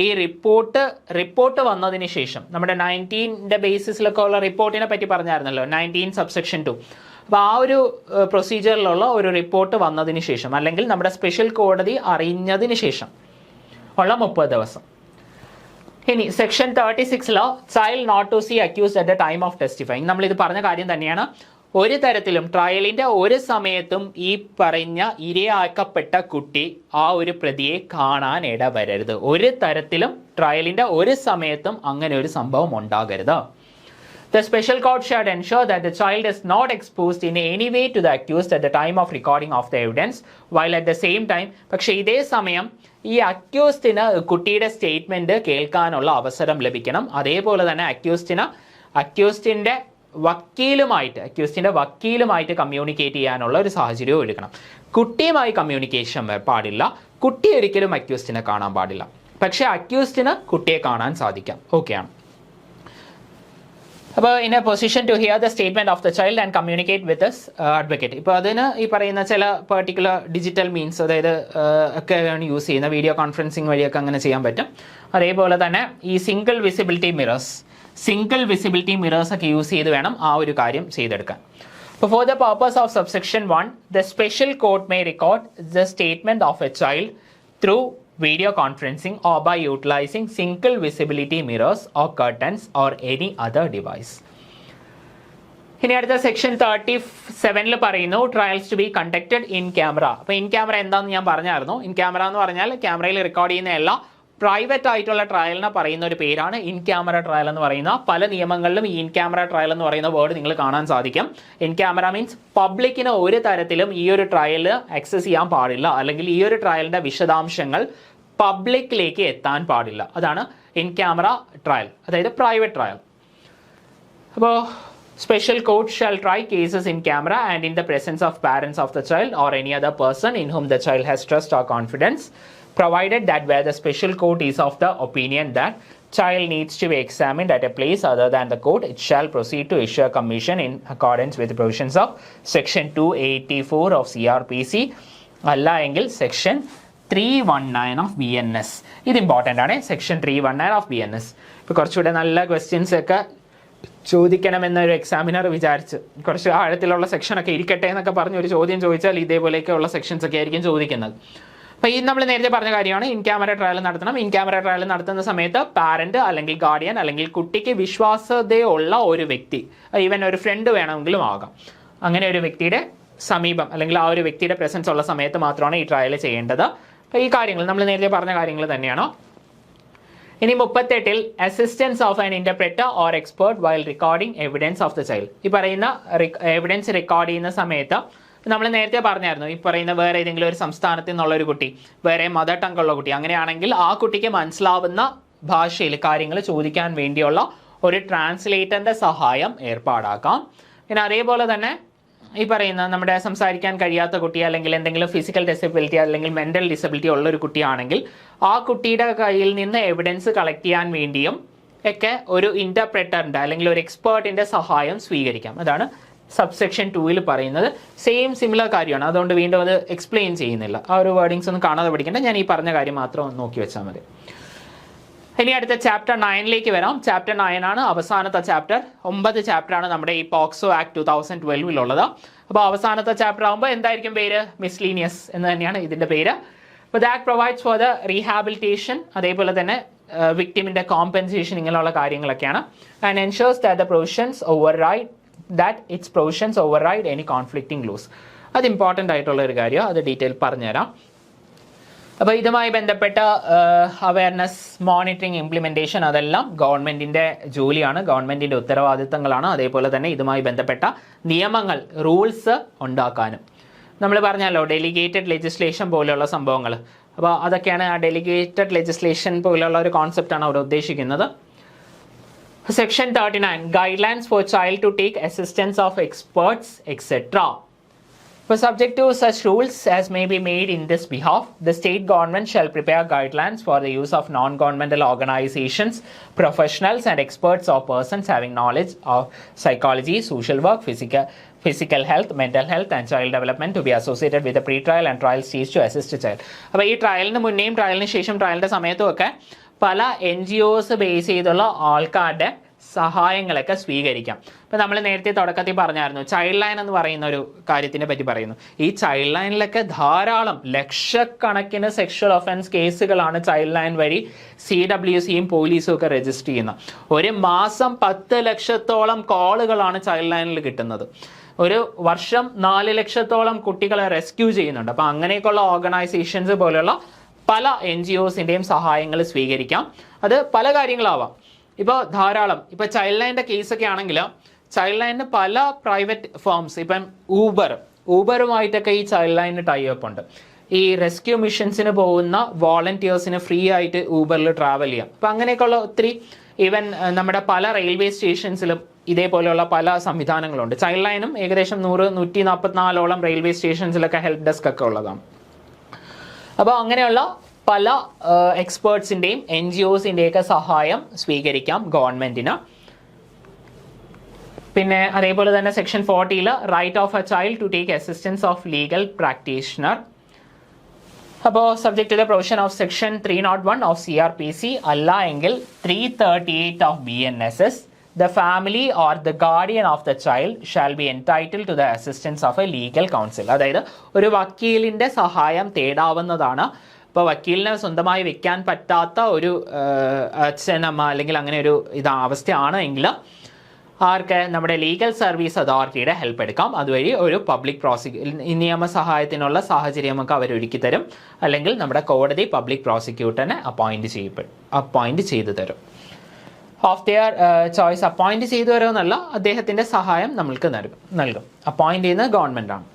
ഈ റിപ്പോർട്ട് വന്നതിന് ശേഷം നമ്മുടെ 19ന്റെ ബേസിസിലൊക്കെ ഉള്ള റിപ്പോർട്ടിനെ പറ്റി പറഞ്ഞായിരുന്നല്ലോ, 19 സബ്സെക്ഷൻ 2. അപ്പോൾ ആ ഒരു പ്രൊസീജിയറിലുള്ള ഒരു റിപ്പോർട്ട് വന്നതിന് ശേഷം അല്ലെങ്കിൽ നമ്മുടെ സ്പെഷ്യൽ കോടതി അറിഞ്ഞതിന് ശേഷം ഉള്ള 30 ദിവസം. ഇനി section 36 child not to see accused at the time of testifying. നമ്മളിത് പറഞ്ഞ കാര്യം തന്നെയാണ്. ഒരു തരത്തിലും ട്രയലിൻ്റെ ഒരു സമയത്തും ഈ പറഞ്ഞ ഇരയാക്കപ്പെട്ട കുട്ടി ആ ഒരു പ്രതിയെ കാണാൻ ഇടവരരുത്. ഒരു തരത്തിലും ട്രയലിൻ്റെ ഒരു സമയത്തും അങ്ങനെ ഒരു സംഭവം ഉണ്ടാകരുത്. The special court should ensure that the child is not exposed in any way to the accused at the time of recording of the evidence, while at the same time, പക്ഷേ ഇതേ സമയം ഈ അക്യൂസ്ഡിന് കുട്ടിയുടെ സ്റ്റേറ്റ്മെന്റ് കേൾക്കാനുള്ള അവസരം ലഭിക്കണം. അതേപോലെ തന്നെ അക്യൂസ്ഡിന്റെ വക്കീലുമായിട്ട് കമ്മ്യൂണിക്കേറ്റ് ചെയ്യാനുള്ള ഒരു സാഹചര്യവും എടുക്കണം. കുട്ടിയുമായി കമ്മ്യൂണിക്കേഷൻ പാടില്ല. കുട്ടി ഒരിക്കലും അക്യൂസ്ഡിനെ കാണാൻ പാടില്ല. പക്ഷേ അക്യൂസ്ഡിന് കുട്ടിയെ കാണാൻ സാധിക്കാം. ഓക്കെയാണ്. അപ്പോൾ in a position to hear the statement of the child and communicate with this advocate. ഇപ്പോൾ അതിന് ഈ പറയുന്ന ചില പെർട്ടിക്കുലർ ഡിജിറ്റൽ മീൻസ്, അതായത് ഒക്കെയാണ് യൂസ് ചെയ്യുന്ന, വീഡിയോ കോൺഫറൻസിങ് വഴിയൊക്കെ അങ്ങനെ ചെയ്യാൻ പറ്റും. അതേപോലെ തന്നെ ഈ സിംഗിൾ വിസിബിലിറ്റി മിറേഴ്സ് ഒക്കെ യൂസ് ചെയ്ത് വേണം ആ ഒരു കാര്യം ചെയ്തെടുക്കാൻ. അപ്പോൾ for the purpose of subsection 1, the special court may record the statement of a child through video conferencing or by utilizing single visibility mirrors or curtains or any other device. ഇനി അടുത്ത section 37 പറയുന്നു trials to be conducted in camera. അപ്പോൾ in camera എന്താണെന്ന് ഞാൻ പറഞ്ഞായിരുന്നു. In camera എന്ന് പറഞ്ഞാൽ ക്യാമറയിൽ റെക്കോർഡ് ചെയ്യുന്ന എല്ലാ പ്രൈവറ്റ് ആയിട്ടുള്ള ട്രയലിനെ പറയുന്ന ഒരു പേരാണ് ഇൻ ക്യാമറ ട്രയൽ എന്ന് പറയുന്ന. പല നിയമങ്ങളിലും ഈ ഇൻ ക്യാമറ ട്രയൽ എന്ന് പറയുന്ന വേർഡ് നിങ്ങൾ കാണാൻ സാധിക്കും. ഇൻ ക്യാമറ മീൻസ് പബ്ലിക്കിന് ഒരു തരത്തിലും ഈ ഒരു ട്രയൽ ആക്സസ് ചെയ്യാൻ പാടില്ല, അല്ലെങ്കിൽ ഈ ഒരു ട്രയലിന്റെ വിശദാംശങ്ങൾ പബ്ലിക്കിലേക്ക് എത്താൻ പാടില്ല. അതാണ് ഇൻ ക്യാമറ ട്രയൽ, അതായത് പ്രൈവറ്റ് ട്രയൽ. അപ്പോൾ special court shall try cases in camera and in the presence of parents of the child or any other person in whom the child has trust or confidence, provided that where the special court is of the opinion that child needs to be examined at a place other than the court, it shall proceed to issue a commission in accordance with the provisions of section 284 of CRPC, alla engil section 319 of BNS. ഇത് important ആണ്, section 319 of BNS. ഇപ്പോൾ കുറച്ചുകൂടെ നല്ല questions ഒക്കെ ചോദിക്കണമെന്നൊരു examiner വിചാരിച്ച് കുറച്ച് ആഴത്തിലുള്ള സെക്ഷനൊക്കെ ഇരിക്കട്ടെ എന്നൊക്കെ പറഞ്ഞ് ഒരു ചോദ്യം ചോദിച്ചാൽ ഇതേപോലെയൊക്കെയുള്ള സെക്ഷൻസ് ഒക്കെ ആയിരിക്കും ചോദിക്കുന്നത്. അപ്പോൾ ഈ നമ്മൾ നേരത്തെ പറഞ്ഞ കാര്യമാണ്, ഇൻ ക്യാമറ ട്രയൽ നടത്തണം. ഇൻ ക്യാമറ ട്രയൽ നടത്തുന്ന സമയത്ത് പാരന്റ് അല്ലെങ്കിൽ ഗാർഡിയൻ അല്ലെങ്കിൽ കുട്ടിക്ക് വിശ്വാസ്യതയുള്ള ഒരു വ്യക്തി, ഈവൻ ഒരു ഫ്രണ്ട് വേണമെങ്കിലും ആകാം, അങ്ങനെ ഒരു വ്യക്തിയുടെ സമീപം അല്ലെങ്കിൽ ആ ഒരു വ്യക്തിയുടെ പ്രസൻസ് ഉള്ള സമയത്ത് മാത്രമാണ് ഈ ട്രയൽ ചെയ്യേണ്ടത്. അപ്പോൾ ഈ കാര്യങ്ങൾ നമ്മൾ നേരത്തെ പറഞ്ഞ കാര്യങ്ങൾ തന്നെയാണോ. ഇനി 38 assistance of an interpreter or expert while recording evidence of the child. ഈ പറയുന്ന എവിഡൻസ് റെക്കോർഡ് ചെയ്യുന്ന സമയത്ത് നമ്മൾ നേരത്തെ പറഞ്ഞായിരുന്നു, ഈ പറയുന്ന വേറെ ഏതെങ്കിലും ഒരു സംസ്ഥാനത്തിൽ നിന്നുള്ള ഒരു കുട്ടി, വേറെ മദർ ടങ് ഉള്ള കുട്ടി, അങ്ങനെയാണെങ്കിൽ ആ കുട്ടിക്ക് മനസ്സിലാവുന്ന ഭാഷയിൽ കാര്യങ്ങൾ ചോദിക്കാൻ വേണ്ടിയുള്ള ഒരു ട്രാൻസ്ലേറ്ററിൻ്റെ സഹായം ഏർപ്പാടാക്കാം. പിന്നെ അതേപോലെ തന്നെ ഈ പറയുന്ന നമ്മുടെ സംസാരിക്കാൻ കഴിയാത്ത കുട്ടി അല്ലെങ്കിൽ എന്തെങ്കിലും ഫിസിക്കൽ ഡിസബിലിറ്റി അല്ലെങ്കിൽ മെൻ്റൽ ഡിസബിലിറ്റി ഉള്ള ഒരു കുട്ടിയാണെങ്കിൽ ആ കുട്ടിയുടെ കയ്യിൽ നിന്ന് എവിഡൻസ് കളക്ട് ചെയ്യാൻ വേണ്ടിയും ഒക്കെ ഒരു ഇൻ്റർപ്രറ്ററിൻ്റെ അല്ലെങ്കിൽ ഒരു എക്സ്പേർട്ടിൻ്റെ സഹായം സ്വീകരിക്കാം. അതാണ് സബ്സെക്ഷൻ 2 പറയുന്നത്. സെയിം സിമിലർ കാര്യമാണ്, അതുകൊണ്ട് വീണ്ടും അത് എക്സ്പ്ലെയിൻ ചെയ്യുന്നില്ല. ആ ഒരു വേർഡിങ്സ് ഒന്നും കാണാതെ പഠിക്കേണ്ട, ഞാൻ ഈ പറഞ്ഞ കാര്യം മാത്രം നോക്കി വെച്ചാൽ മതി. ഇനി അടുത്ത ചാപ്റ്റർ 9 വരാം. ചാപ്റ്റർ 9 ആണ് അവസാനത്തെ ചാപ്റ്റർ. 9 ചാപ്റ്ററാണ് നമ്മുടെ ഈ പോക്സോ ആക്ട് 2012 അപ്പോൾ അവസാനത്തെ ചാപ്റ്റർ ആകുമ്പോൾ എന്തായിരിക്കും പേര്? മിസ്ലീനിയസ് എന്ന് തന്നെയാണ് ഇതിൻ്റെ പേര്. അപ്പോൾ that provides for the rehabilitation, അതേപോലെ തന്നെ വിക്ടിമിൻ്റെ കോമ്പൻസേഷൻ, ഇങ്ങനെയുള്ള കാര്യങ്ങളൊക്കെയാണ്. And ensures that the provisions override any conflicting laws. അത് ഇമ്പോർട്ടൻ്റ് ആയിട്ടുള്ള ഒരു കാര്യമാണ്, അത് ഡീറ്റെയിൽ പറഞ്ഞുതരാം. അപ്പോൾ ഇതുമായി ബന്ധപ്പെട്ട അവയർനെസ്, മോണിറ്ററിങ്, ഇംപ്ലിമെൻറ്റേഷൻ അതെല്ലാം ഗവൺമെൻറ്റിൻ്റെ ജോലിയാണ്, ഗവൺമെൻറ്റിൻ്റെ ഉത്തരവാദിത്തങ്ങളാണ്. അതേപോലെ തന്നെ ഇതുമായി ബന്ധപ്പെട്ട നിയമങ്ങൾ, റൂൾസ് ഉണ്ടാക്കാനും നമ്മൾ പറഞ്ഞല്ലോ ഡെലിഗേറ്റഡ് ലെജിസ്ലേഷൻ പോലെയുള്ള സംഭവങ്ങൾ. അപ്പോൾ അതൊക്കെയാണ് ആ ഡെലിഗേറ്റഡ് ലെജിസ്ലേഷൻ പോലെയുള്ള ഒരു കോൺസെപ്റ്റാണ് അവിടെ ഉദ്ദേശിക്കുന്നത്. Section 39 guidelines for child to take assistance of experts etcetera. For subject to such rules as may be made in this behalf, the state government shall prepare guidelines for the use of non-governmental organizations, professionals and experts or persons having knowledge of psychology, social work, physical health, mental health and child development to be associated with the pre-trial and trial stage to assist a child. അപ്പോൾ ഈ ട്രയലിന് മുന്നേയും ട്രയലിന് ശേഷം ട്രയലിൻ്റെ സമയത്തും ഒക്കെ പല NGOs base ചെയ്തുള്ള ആൾക്കാരുടെ സഹായങ്ങളൊക്കെ സ്വീകരിക്കാം. ഇപ്പം നമ്മൾ നേരത്തെ തുടക്കത്തിൽ പറഞ്ഞായിരുന്നു ചൈൽഡ് ലൈൻ എന്ന് പറയുന്ന ഒരു കാര്യത്തിനെ പറ്റി പറയുന്നു. ഈ ചൈൽഡ് ലൈനിലൊക്കെ ധാരാളം ലക്ഷക്കണക്കിന് സെക്ഷൽ ഒഫൻസ് കേസുകളാണ് ചൈൽഡ് ലൈൻ വഴി CWCയും പോലീസും ഒക്കെ രജിസ്റ്റർ ചെയ്യുന്നത്. ഒരു മാസം 10 ലക്ഷത്തോളം കോളുകളാണ് ചൈൽഡ് ലൈനിൽ കിട്ടുന്നത്. ഒരു വർഷം 4 ലക്ഷത്തോളം കുട്ടികളെ റെസ്ക്യൂ ചെയ്യുന്നുണ്ട്. അപ്പോൾ അങ്ങനെയൊക്കെയുള്ള ഓർഗനൈസേഷൻസ് പോലെയുള്ള പല NGOസിൻ്റെയും സഹായങ്ങൾ സ്വീകരിക്കാം. അത് പല കാര്യങ്ങളാവാം. ഇപ്പോൾ ധാരാളം ഇപ്പോൾ ചൈൽഡ് ലൈനിൻ്റെ കേസൊക്കെ ആണെങ്കിൽ ചൈൽഡ് ലൈനിന് പല പ്രൈവറ്റ് ഫേംസ് ഇപ്പം ഊബറുമായിട്ടൊക്കെ ഈ ചൈൽഡ് ലൈനിന് ടൈ അപ്പ് ഉണ്ട്. ഈ റെസ്ക്യൂ മിഷൻസിന് പോകുന്ന വോളണ്ടിയേഴ്സിന് ഫ്രീ ആയിട്ട് ഊബറിൽ ട്രാവൽ ചെയ്യാം. അപ്പം അങ്ങനെയൊക്കെയുള്ള ഒത്തിരി ഈവൻ നമ്മുടെ പല റെയിൽവേ സ്റ്റേഷൻസിലും ഇതേപോലെയുള്ള പല സംവിധാനങ്ങളുണ്ട്. ചൈൽഡ് ലൈനും ഏകദേശം 144 റെയിൽവേ സ്റ്റേഷൻസിലൊക്കെ ഹെൽപ്പ് ഡെസ്ക് ഒക്കെ ഉള്ളതാണ്. അപ്പോൾ അങ്ങനെയുള്ള പല എക്സ്പേർട്സിൻ്റെയും NGOസിൻ്റെയൊക്കെ സഹായം സ്വീകരിക്കാം ഗവൺമെൻറ്റിന്. പിന്നെ അതേപോലെ തന്നെ section 40 right of a child to take assistance of legal practitioner. അപ്പോൾ subject to the provision of section 301 of CRPC അല്ല എങ്കിൽ 338 of BNSS, the family or the guardian of the child shall be entitled to the assistance of a legal counsel. അതായത് ഒരു വക്കീലിൻ്റെ സഹായം തേടാവുന്നതാണ്. ഇപ്പോൾ വക്കീലിനെ സ്വന്തമായി വെക്കാൻ പറ്റാത്ത ഒരു അച്ഛനമ്മ അല്ലെങ്കിൽ അങ്ങനെ ഒരു അവസ്ഥയാണ് എങ്കിൽ ആർക്ക് നമ്മുടെ ലീഗൽ സർവീസ് അതോറിറ്റിയുടെ ഹെൽപ്പ് എടുക്കാം. അതുവഴി ഒരു പബ്ലിക് നിയമസഹായത്തിനുള്ള സാഹചര്യം നമുക്ക് അവരൊരുക്കി തരും. അല്ലെങ്കിൽ നമ്മുടെ കോടതി പബ്ലിക് പ്രോസിക്യൂട്ടറിനെ അപ്പോയിൻറ്റ് ചെയ്തു തരും. ഓഫ് ദിയർ ചോയ്സ് അപ്പോയിൻറ്റ് ചെയ്തു തരുമെന്നല്ല, അദ്ദേഹത്തിൻ്റെ സഹായം നമ്മൾക്ക് നൽകും. അപ്പോയിൻറ്റ് ചെയ്യുന്നത് ഗവൺമെൻറ്റാണ്.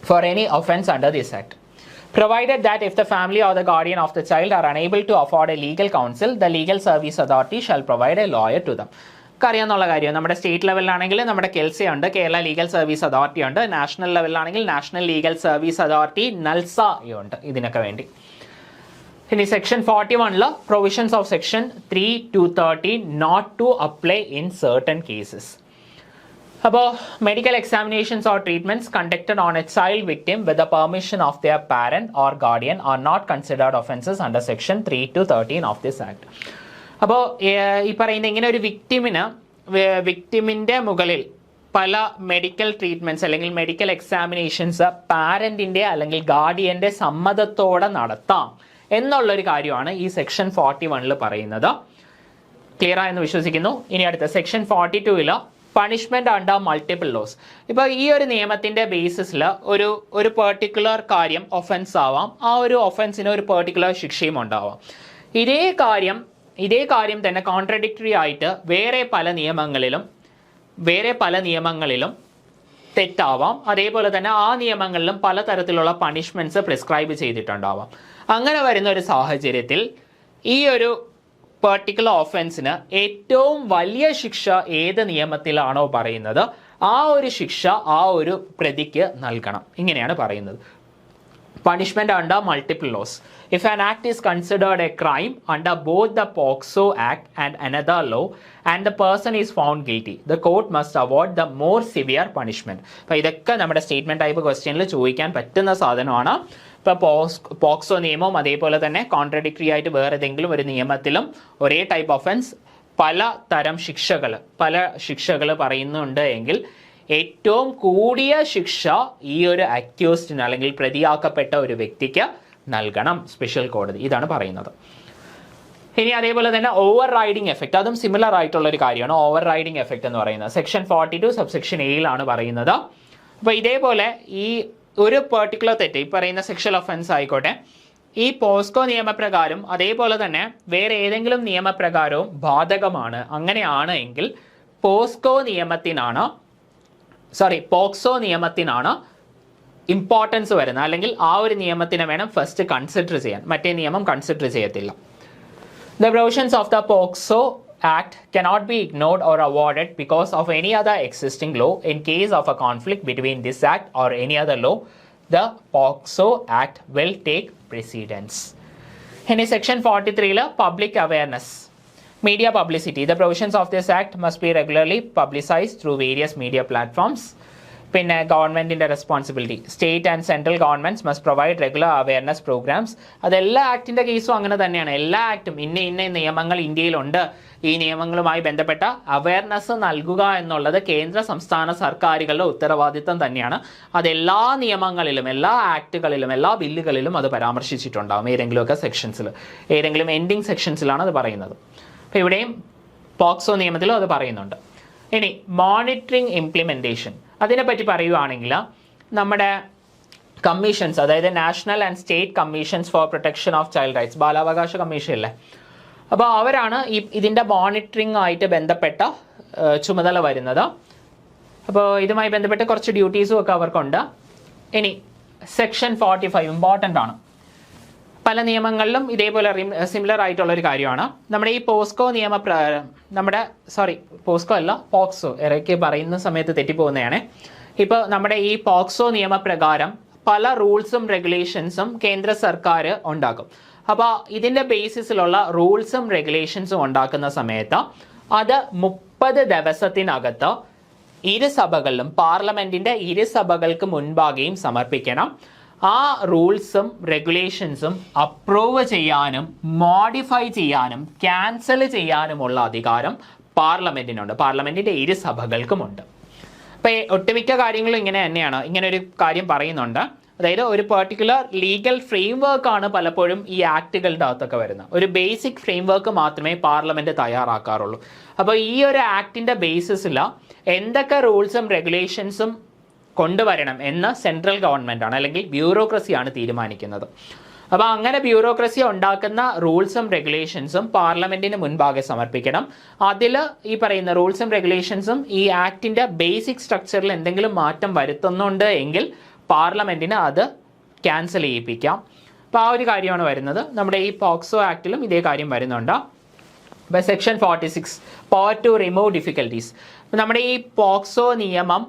For any offence under this act, provided that if the family or the guardian of the child are unable to afford a legal counsel, the legal service authority shall provide a lawyer to them. അറിയാവുന്ന കാര്യം നമ്മുടെ state ലെവലിലാണെങ്കിൽ നമ്മുടെ കെൽസി ഉണ്ട്, Kerala legal service authority ഉണ്ട്. National ലെവലിലാണെങ്കിൽ national legal service authority NALSA ഉണ്ട് ഇതിനൊക്കെ വേണ്ടി. ഇനി section 41 provisions of section 3 to 13 not to apply in certain cases. അപ്പോൾ medical examinations or treatments conducted on a child victim with the permission of their parent or guardian are not considered offences under section 3 to 13 of this act. അപ്പോൾ ഈ പറയുന്ന ഇങ്ങനെ ഒരു വിക്ടിമിൻ്റെ മുകളിൽ പല medical treatments അല്ലെങ്കിൽ medical examinations പാരൻറ്റിൻ്റെ അല്ലെങ്കിൽ ഗാർഡിയൻ്റെ സമ്മതത്തോടെ നടത്താം എന്നുള്ളൊരു കാര്യമാണ് ഈ സെക്ഷൻ 41 പറയുന്നത്. ക്ലിയർ ആയെന്ന് വിശ്വസിക്കുന്നു. ഇനി അടുത്ത section 42 punishment under multiple laws. ഇപ്പോൾ ഈ ഒരു നിയമത്തിൻ്റെ ബേസിസിൽ ഒരു പെർട്ടിക്കുലർ കാര്യം ഒഫൻസ് ആവാം, ആ ഒരു ഒഫൻസിന് ഒരു പെർട്ടിക്കുലർ ശിക്ഷയും ഉണ്ടാവാം. ഇതേ കാര്യം തന്നെ കോൺട്രഡിക്ടറി ആയിട്ട് വേറെ പല നിയമങ്ങളിലും തെറ്റാവാം. അതേപോലെ തന്നെ ആ നിയമങ്ങളിലും പലതരത്തിലുള്ള പണിഷ്മെൻറ്റ്സ് പ്രിസ്ക്രൈബ് ചെയ്തിട്ടുണ്ടാവാം. അങ്ങനെ വരുന്ന ഒരു സാഹചര്യത്തിൽ ഈ ഒരു പെർട്ടിക്കുലർ ഒഫൻസിന് ഏറ്റവും വലിയ ശിക്ഷ ഏത് നിയമത്തിലാണോ പറയുന്നത് ആ ഒരു ശിക്ഷ ആ ഒരു പ്രതിക്ക് നൽകണം. ഇങ്ങനെയാണ് പറയുന്നത്. Punishment under multiple laws. If an act is considered a crime under both the POCSO Act and another law and the person is found guilty, the court must award the more severe punishment. അപ്പോൾ ഇതൊക്കെ നമ്മുടെ statement type ക്വസ്റ്റ്യനിൽ ചോദിക്കാൻ പറ്റുന്ന സാധനമാണ്. ഇപ്പോൾ POCSO നിയമവും അതേപോലെ തന്നെ കോൺട്രഡിക്ടറി ആയിട്ട് വേറെ ഏതെങ്കിലും ഒരു നിയമത്തിലും ഒരേ ടൈപ്പ് ഒഫൻസ് പല ശിക്ഷകൾ പറയുന്നുണ്ട് എങ്കിൽ ഏറ്റവും കൂടിയ ശിക്ഷ ഈ ഒരു അക്യൂസ്ഡിന് അല്ലെങ്കിൽ പ്രതിയാക്കപ്പെട്ട ഒരു വ്യക്തിക്ക് നൽകണം സ്പെഷ്യൽ കോടതി. ഇതാണ് പറയുന്നത്. ഇനി അതേപോലെ തന്നെ ഓവർ റൈഡിങ് എഫക്റ്റ്, അതും സിമിലർ ആയിട്ടുള്ള ഒരു കാര്യമാണ്. ഓവർ റൈഡിങ് എഫക്റ്റ് എന്ന് പറയുന്നത് സെക്ഷൻ 42 സബ്സെക്ഷൻ എയിലാണ് പറയുന്നത്. അപ്പോൾ ഇതേപോലെ ഈ ഒരു പെർട്ടിക്കുലർ തെറ്റ്, ഈ പറയുന്ന സെക്ഷൽ ഒഫൻസ് ആയിക്കോട്ടെ, ഈ പോസ്കോ നിയമപ്രകാരം അതേപോലെ തന്നെ വേറെ ഏതെങ്കിലും നിയമപ്രകാരവും ബാധകമാണ്. അങ്ങനെയാണ് എങ്കിൽ പോക്സോ നിയമത്തിനാണ് ഇമ്പോർട്ടൻസ് വരുന്നത്, അല്ലെങ്കിൽ ആ ഒരു നിയമത്തിനെ വേണം ഫസ്റ്റ് കൺസിഡർ ചെയ്യാൻ, മറ്റേ നിയമം കൺസിഡർ ചെയ്യത്തില്ല. The provisions of the POCSO Act cannot be ignored or avoided because of any other existing law. In case of a conflict between this act or any other law, the POCSO Act will take precedence. In section 43 public awareness. Media publicity. The provisions of this act must be regularly publicized through various media platforms. പിന്നെ ഗവൺമെൻറ്റിൻ്റെ responsibility. State and central governments must provide regular awareness programmes. അതെല്ലാ ആക്ടിൻ്റെ കേസും അങ്ങനെ തന്നെയാണ്. എല്ലാ ആക്ടും ഇന്ന നിയമങ്ങൾ ഇന്ത്യയിലുണ്ട്, ഈ നിയമങ്ങളുമായി ബന്ധപ്പെട്ട അവയർനെസ് നൽകുക എന്നുള്ളത് കേന്ദ്ര സംസ്ഥാന സർക്കാരുകളുടെ ഉത്തരവാദിത്തം തന്നെയാണ്. അതെല്ലാ നിയമങ്ങളിലും എല്ലാ ആക്ടുകളിലും എല്ലാ ബില്ലുകളിലും അത് പരാമർശിച്ചിട്ടുണ്ടാകും. ഏതെങ്കിലുമൊക്കെ സെക്ഷൻസിൽ, ഏതെങ്കിലും എൻഡിങ് സെക്ഷൻസിലാണ് അത് പറയുന്നത്. അപ്പോൾ ഇവിടെയും പോക്സോ നിയമത്തിലും അത് പറയുന്നുണ്ട്. ഇനി മോണിറ്ററിങ് ഇംപ്ലിമെൻറ്റേഷൻ, അതിനെപ്പറ്റി പറയുകയാണെങ്കിൽ നമ്മുടെ കമ്മീഷൻസ്, അതായത് national and state commissions for protection of child rights, ബാലാവകാശ കമ്മീഷൻ അല്ലേ, അപ്പോൾ അവരാണ് ഇതിൻ്റെ മോണിറ്ററിംഗ് ആയിട്ട് ബന്ധപ്പെട്ട ചുമതല വരുന്നത്. അപ്പോൾ ഇതുമായി ബന്ധപ്പെട്ട് കുറച്ച് ഡ്യൂട്ടീസും ഒക്കെ അവർക്കുണ്ട്. ഇനി സെക്ഷൻ 45 ഇമ്പോർട്ടൻ്റ് ആണ്. പല നിയമങ്ങളിലും ഇതേപോലെ സിമിലർ ആയിട്ടുള്ള ഒരു കാര്യമാണ്. നമ്മുടെ ഈ പോസ്കോ പോസ്കോ അല്ല പോക്സോ, ഇടയ്ക്ക് പറയുന്ന സമയത്ത് തെറ്റിപ്പോകുന്നതാണ്. ഇപ്പോൾ നമ്മുടെ ഈ പോക്സോ നിയമപ്രകാരം പല റൂൾസും റെഗുലേഷൻസും കേന്ദ്ര സർക്കാർ ഉണ്ടാക്കും. അപ്പോൾ ഇതിൻ്റെ ബേസിസിലുള്ള റൂൾസും റെഗുലേഷൻസും ഉണ്ടാക്കുന്ന സമയത്ത് അത് 30 ദിവസത്തിനകത്ത് ഇരുസഭകളിലും പാർലമെൻറ്റിൻ്റെ ഇരുസഭകൾക്ക് മുൻപാകെയും സമർപ്പിക്കണം. ആ റൂൾസും റെഗുലേഷൻസും അപ്രൂവ് ചെയ്യാനും മോഡിഫൈ ചെയ്യാനും ക്യാൻസൽ ചെയ്യാനുമുള്ള അധികാരം പാർലമെൻറ്റിനുണ്ട്, പാർലമെൻറ്റിൻ്റെ ഇരുസഭകൾക്കുമുണ്ട്. അപ്പോൾ ഒട്ടുമിക്ക കാര്യങ്ങളും ഇങ്ങനെ തന്നെയാണ്. ഇങ്ങനെ ഒരു കാര്യം പറയുന്നുണ്ട്. അതായത് ഒരു പെർട്ടിക്കുലർ ലീഗൽ ഫ്രെയിം വർക്കാണ് പലപ്പോഴും ഈ ആക്ടുകളുടെ അകത്തൊക്കെ വരുന്നത്. ഒരു ബേസിക് ഫ്രെയിം വർക്ക് മാത്രമേ പാർലമെൻറ്റ് തയ്യാറാക്കാറുള്ളൂ. അപ്പോൾ ഈ ഒരു ആക്ടിൻ്റെ ബേസിസിൽ എന്തൊക്കെ റൂൾസും റെഗുലേഷൻസും കൊണ്ടുവരണം എന്ന് സെൻട്രൽ ഗവൺമെൻറ്റാണ് അല്ലെങ്കിൽ ബ്യൂറോക്രസിയാണ് തീരുമാനിക്കുന്നത്. അപ്പോൾ അങ്ങനെ ബ്യൂറോക്രസി ഉണ്ടാക്കുന്ന റൂൾസും റെഗുലേഷൻസും പാർലമെൻറ്റിന് മുൻപാകെ സമർപ്പിക്കണം. അതിൽ ഈ പറയുന്ന റൂൾസും റെഗുലേഷൻസും ഈ ആക്ടിൻ്റെ ബേസിക് സ്ട്രക്ചറിൽ എന്തെങ്കിലും മാറ്റം വരുത്തുന്നുണ്ട് എങ്കിൽ പാർലമെൻറ്റിന് അത് ക്യാൻസൽ ചെയ്യിപ്പിക്കാം. അപ്പോൾ ആ ഒരു കാര്യമാണ് വരുന്നത്. നമ്മുടെ ഈ പോക്സോ ആക്ടിലും ഇതേ കാര്യം വരുന്നുണ്ട്. ഇപ്പോൾ section 46 power to remove difficulties. നമ്മുടെ ഈ പോക്സോ നിയമം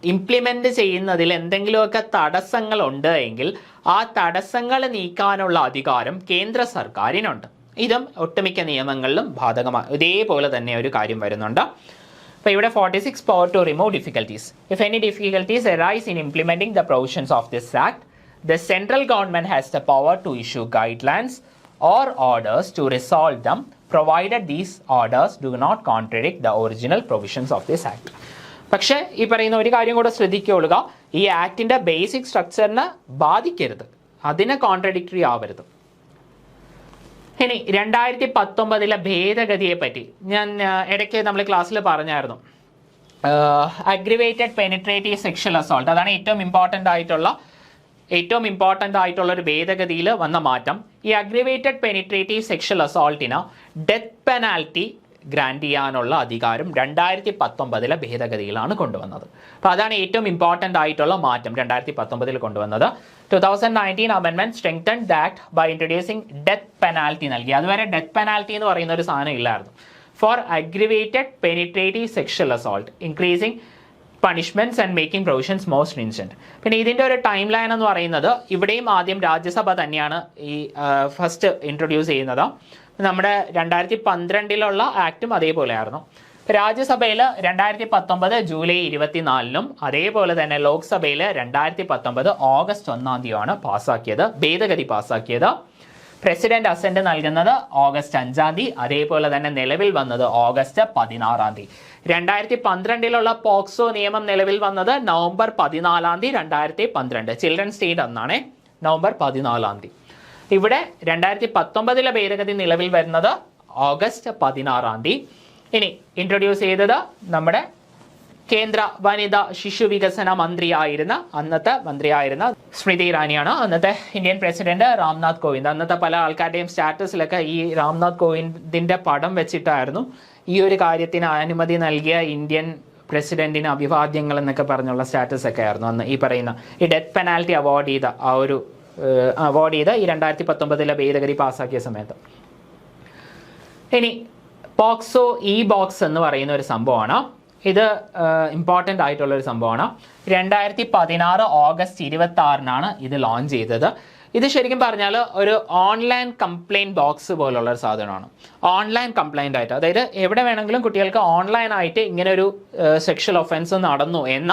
ഇംപ്ലിമെൻ്റ് ചെയ്യുന്നതിൽ എന്തെങ്കിലുമൊക്കെ തടസ്സങ്ങളുണ്ട് എങ്കിൽ ആ തടസ്സങ്ങൾ നീക്കാനുള്ള അധികാരം കേന്ദ്ര സർക്കാരിനുണ്ട്. ഇതും ഒട്ടുമിക്ക നിയമങ്ങളിലും ബാധകമാണ്. ഇതേപോലെ തന്നെ ഒരു കാര്യം വരുന്നുണ്ട്. അപ്പോൾ ഇവിടെ 46 power to remove difficulties. If any difficulties arise in implementing the provisions of this act, the central government has the power to issue guidelines or orders to resolve them, provided these orders do not contradict the original provisions of this act. പക്ഷേ ഈ പറയുന്ന ഒരു കാര്യം കൂടെ ശ്രദ്ധിക്കൊള്ളുക, ഈ ആക്ടിൻ്റെ basic സ്ട്രക്ചറിനെ ബാധിക്കരുത്, അതിനെ contradictory ആവരുത്. ഇനി 2019 ഭേദഗതിയെ പറ്റി ഞാൻ ഇടയ്ക്ക് നമ്മൾ ക്ലാസ്സിൽ പറഞ്ഞായിരുന്നു. അഗ്രിവേറ്റഡ് പെനിട്രേറ്റീവ് സെക്ഷൽ അസോൾട്ട്, അതാണ് ഏറ്റവും ഇമ്പോർട്ടൻ്റ് ആയിട്ടുള്ള ഒരു ഭേദഗതിയിൽ വന്ന മാറ്റം. ഈ അഗ്രിവേറ്റഡ് പെനിട്രേറ്റീവ് സെക്ഷൽ അസോൾട്ടിന് ഡെത്ത് പെനാൽറ്റി ഗ്രാൻഡ് ചെയ്യാനുള്ള അധികാരം 2019 ഭേദഗതിയിലാണ് കൊണ്ടുവന്നത്. അപ്പോൾ അതാണ് ഏറ്റവും ഇമ്പോർട്ടൻ്റ് ആയിട്ടുള്ള മാറ്റം 2019 കൊണ്ടുവന്നത്. 2019 amendment strengthened the act by introducing death penalty നൽകി. അതുവരെ ഡെത്ത് പെനാൽറ്റി എന്ന് പറയുന്ന ഒരു സാധനം ഇല്ലായിരുന്നു. For aggravated penetrative sexual assault, increasing punishments and making provisions more stringent. പിന്നെ ഇതിൻ്റെ ഒരു ടൈം ലൈൻ എന്ന് പറയുന്നത് ഇവിടെയും ആദ്യം രാജ്യസഭ തന്നെയാണ് ഈ ഫസ്റ്റ് ഇൻട്രൊഡ്യൂസ് ചെയ്യുന്നത്. നമ്മുടെ 2012 ആക്റ്റും അതേപോലെയായിരുന്നു. രാജ്യസഭയിൽ 2019 ജൂലൈ 24 അതേപോലെ തന്നെ ലോക്സഭയിൽ 2019 ഓഗസ്റ്റ് 1 പാസ്സാക്കിയത്, ഭേദഗതി പാസ്സാക്കിയത്. പ്രസിഡന്റ് അസെന്റ് നൽകുന്നത് ഓഗസ്റ്റ് 5 അതേപോലെ തന്നെ നിലവിൽ വന്നത് ഓഗസ്റ്റ് 16. 2012 പോക്സോ നിയമം നിലവിൽ വന്നത് നവംബർ 14 2012. ചിൽഡ്രൻസ് ഡേ അന്നാണ്, നവംബർ 14. ഇവിടെ 2019 ഭേദഗതി നിലവിൽ വരുന്നത് ഓഗസ്റ്റ് 16. ഇനി ഇൻട്രൊഡ്യൂസ് ചെയ്തത് നമ്മുടെ കേന്ദ്ര വനിതാ ശിശു വികസന അന്നത്തെ മന്ത്രിയായിരുന്ന സ്മൃതി ഇറാനിയാണ്. അന്നത്തെ ഇന്ത്യൻ പ്രസിഡന്റ് രാംനാഥ് കോവിന്ദ്. അന്നത്തെ പല ആൾക്കാരുടെയും സ്റ്റാറ്റസിലൊക്കെ ഈ രാംനാഥ് കോവിന്ദിന്റെ പടം വെച്ചിട്ടായിരുന്നു ഈ ഒരു കാര്യത്തിന് അനുമതി നൽകിയ ഇന്ത്യൻ പ്രസിഡന്റിന് അഭിവാദ്യങ്ങൾ എന്നൊക്കെ പറഞ്ഞുള്ള സ്റ്റാറ്റസ് ഒക്കെ ആയിരുന്നു അന്ന് ഈ പറയുന്ന ഈ ഡെത്ത് പെനാൽറ്റി അവാർഡ് ചെയ്ത ഈ 2019 ഭേദഗതി പാസ്സാക്കിയ സമയത്ത്. ഇനി പോക്സോ ഇ ബോക്സ് എന്ന് പറയുന്ന ഒരു സംഭവമാണ്. ഇത് ഇമ്പോർട്ടൻ്റ് ആയിട്ടുള്ളൊരു സംഭവമാണ്. 2016 ഓഗസ്റ്റ് 26 ഇത് ലോഞ്ച് ചെയ്തത്. ഇത് ശരിക്കും പറഞ്ഞാൽ ഒരു ഓൺലൈൻ കംപ്ലയിൻറ്റ് ബോക്സ് പോലുള്ള ഒരു സാധനമാണ്. ഓൺലൈൻ കംപ്ലയിൻ്റ് ആയിട്ട്, അതായത് എവിടെ വേണമെങ്കിലും കുട്ടികൾക്ക് ഓൺലൈനായിട്ട് ഇങ്ങനെ ഒരു സെക്ഷൽ ഒഫൻസ് നടന്നു എന്ന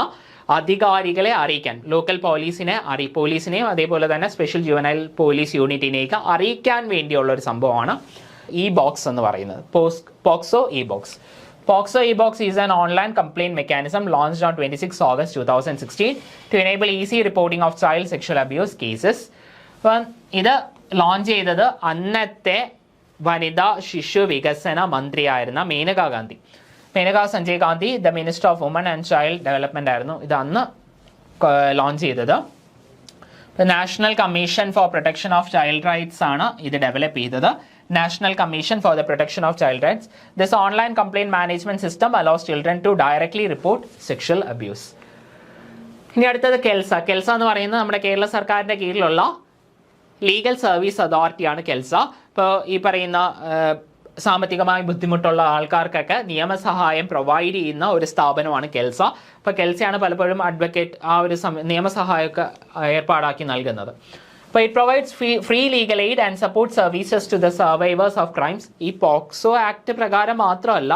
അധികാരികളെ അറിയിക്കാൻ, ലോക്കൽ പോലീസിനെയും അതേപോലെ തന്നെ സ്പെഷ്യൽ ജുവനൈൽ പോലീസ് യൂണിറ്റിനെയൊക്കെ അറിയിക്കാൻ വേണ്ടിയുള്ള ഒരു സംഭവമാണ് ഇ ബോക്സ് എന്ന് പറയുന്നത്. POCSO E box. Poxo e-box is an online complaint mechanism launched on 26 August 2016 to enable easy reporting of child sexual abuse cases. ഇത് ലോഞ്ച് ചെയ്തത് അന്നത്തെ വനിതാ ശിശു വികസന മന്ത്രിയായിരുന്ന Maneka Sanjay Gandhi, the minister of woman and child development ആയിരുന്നു ഇത് അന്ന് ലോഞ്ച് ചെയ്തത്. National commission for protection of child rights ആണ് ഇത് ഡെവലപ്പ് ചെയ്തത്. National Commission for the Protection of Child Rights. This online complaint management system allows children to directly report sexual abuse. ഇനി അടുത്തത് കെൽസ. കെൽസ എന്ന് പറയുന്നത് നമ്മുടെ കേരള സർക്കാരിൻ്റെ കീഴിലുള്ള ലീഗൽ സർവീസ് അതോറിറ്റിയാണ് കെൽസ. ഇപ്പോൾ ഈ പറയുന്ന സാമ്പത്തികമായി ബുദ്ധിമുട്ടുള്ള ആൾക്കാർക്കൊക്കെ നിയമസഹായം പ്രൊവൈഡ് ചെയ്യുന്ന ഒരു സ്ഥാപനമാണ് കെൽസ. അപ്പോൾ കെൽസയാണ് പലപ്പോഴും അഡ്വക്കേറ്റ് ആ ഒരു നിയമസഹായമൊക്കെ ഏർപ്പാടാക്കി നൽകുന്നത്. അപ്പോൾ it provides free legal aid and support services to the survivors of crimes. ഈ പോക്സോ ആക്ട് പ്രകാരം മാത്രമല്ല,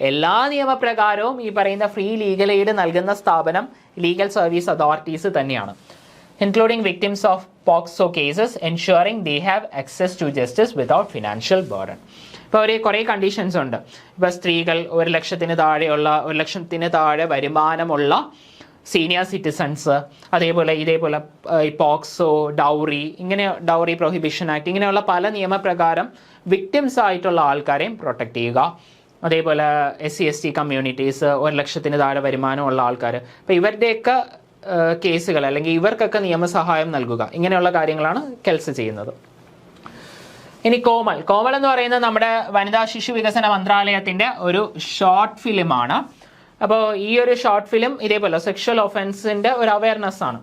എല്ലാ നിയമപ്രകാരവും ഈ പറയുന്ന ഫ്രീ ലീഗൽ എയ്ഡ് നൽകുന്ന സ്ഥാപനം ലീഗൽ സർവീസ് അതോറിറ്റീസ് തന്നെയാണ്. Including victims of POCSO cases, ensuring they have access to justice without financial burden. ഇപ്പോൾ ഒരു കുറേ കണ്ടീഷൻസ് ഉണ്ട്. ഇപ്പോൾ സ്ത്രീകൾ 1 ലക്ഷത്തിന് താഴെ വരുമാനമുള്ള സീനിയർ സിറ്റിസൺസ്, അതേപോലെ ഇതേപോലെ ഈ പോക്സോ, ഡൗറി പ്രൊഹിബിഷൻ ആക്ട്, ഇങ്ങനെയുള്ള പല നിയമപ്രകാരം വിക്ടിംസ് ആയിട്ടുള്ള ആൾക്കാരെയും പ്രൊട്ടക്റ്റ് ചെയ്യുക. അതേപോലെ SC/ST കമ്മ്യൂണിറ്റീസ്, 1 ലക്ഷത്തിന് താഴെ വരുമാനമുള്ള ആൾക്കാർ, അപ്പോൾ ഇവരുടെയൊക്കെ കേസുകൾ അല്ലെങ്കിൽ ഇവർക്കൊക്കെ നിയമസഹായം നൽകുക. ഇങ്ങനെയുള്ള കാര്യങ്ങളാണ് കെൽസ ചെയ്യുന്നത്. ഇനി കോമൾ എന്ന് പറയുന്നത് നമ്മുടെ വനിതാ ശിശു വികസന മന്ത്രാലയത്തിൻ്റെ ഒരു ഷോർട്ട് ഫിലിമാണ്. അപ്പോൾ ഈ ഒരു ഷോർട്ട് ഫിലിം ഇതേപോലെ സെക്ഷൽ ഒഫൻസിൻ്റെ ഒരു അവയർനെസ് ആണ്,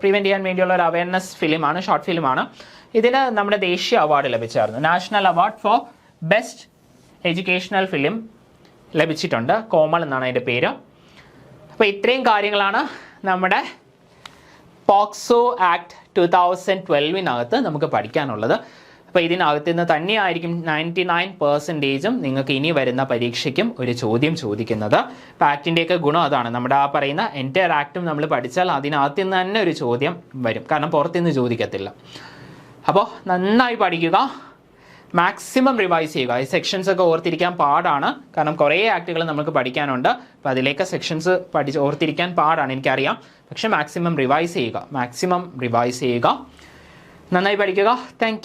പ്രിവെൻറ്റ് ചെയ്യാൻ വേണ്ടിയുള്ള ഒരു അവയർനെസ് ഫിലിമാണ്, ഷോർട്ട് ഫിലിമാണ്. ഇതിന് നമ്മുടെ ദേശീയ അവാർഡ് ലഭിച്ചായിരുന്നു. National award for best educational film ലഭിച്ചിട്ടുണ്ട്. കോമൾ എന്നാണ് അതിൻ്റെ പേര്. അപ്പോൾ ഇത്രയും കാര്യങ്ങളാണ് നമ്മുടെ പോക്സോ ആക്ട് 2012 നമുക്ക് പഠിക്കാനുള്ളത്. അപ്പോൾ ഇതിനകത്ത് നിന്ന് തന്നെയായിരിക്കും 99% നിങ്ങൾക്ക് ഇനി വരുന്ന പരീക്ഷയ്ക്കും ഒരു ചോദ്യം ചോദിക്കുന്നത്. അപ്പോൾ ആക്ടിൻ്റെയൊക്കെ ഗുണം അതാണ്. നമ്മുടെ ആ പറയുന്ന എൻറ്റയർ ആക്ടും നമ്മൾ പഠിച്ചാൽ അതിനകത്ത് നിന്ന് തന്നെ ഒരു ചോദ്യം വരും, കാരണം പുറത്തുനിന്ന് ചോദിക്കത്തില്ല. അപ്പോൾ നന്നായി പഠിക്കുക, മാക്സിമം റിവൈസ് ചെയ്യുക. ഈ സെക്ഷൻസ് ഒക്കെ ഓർത്തിരിക്കാൻ പാടാണ്, കാരണം കുറേ ആക്ടുകൾ നമുക്ക് പഠിക്കാനുണ്ട്. അപ്പോൾ അതിലേക്ക് സെക്ഷൻസ് ഓർത്തിരിക്കാൻ പാടാണ്, എനിക്കറിയാം. പക്ഷെ മാക്സിമം റിവൈസ് ചെയ്യുക. നന്നായി പഠിക്കുക. താങ്ക്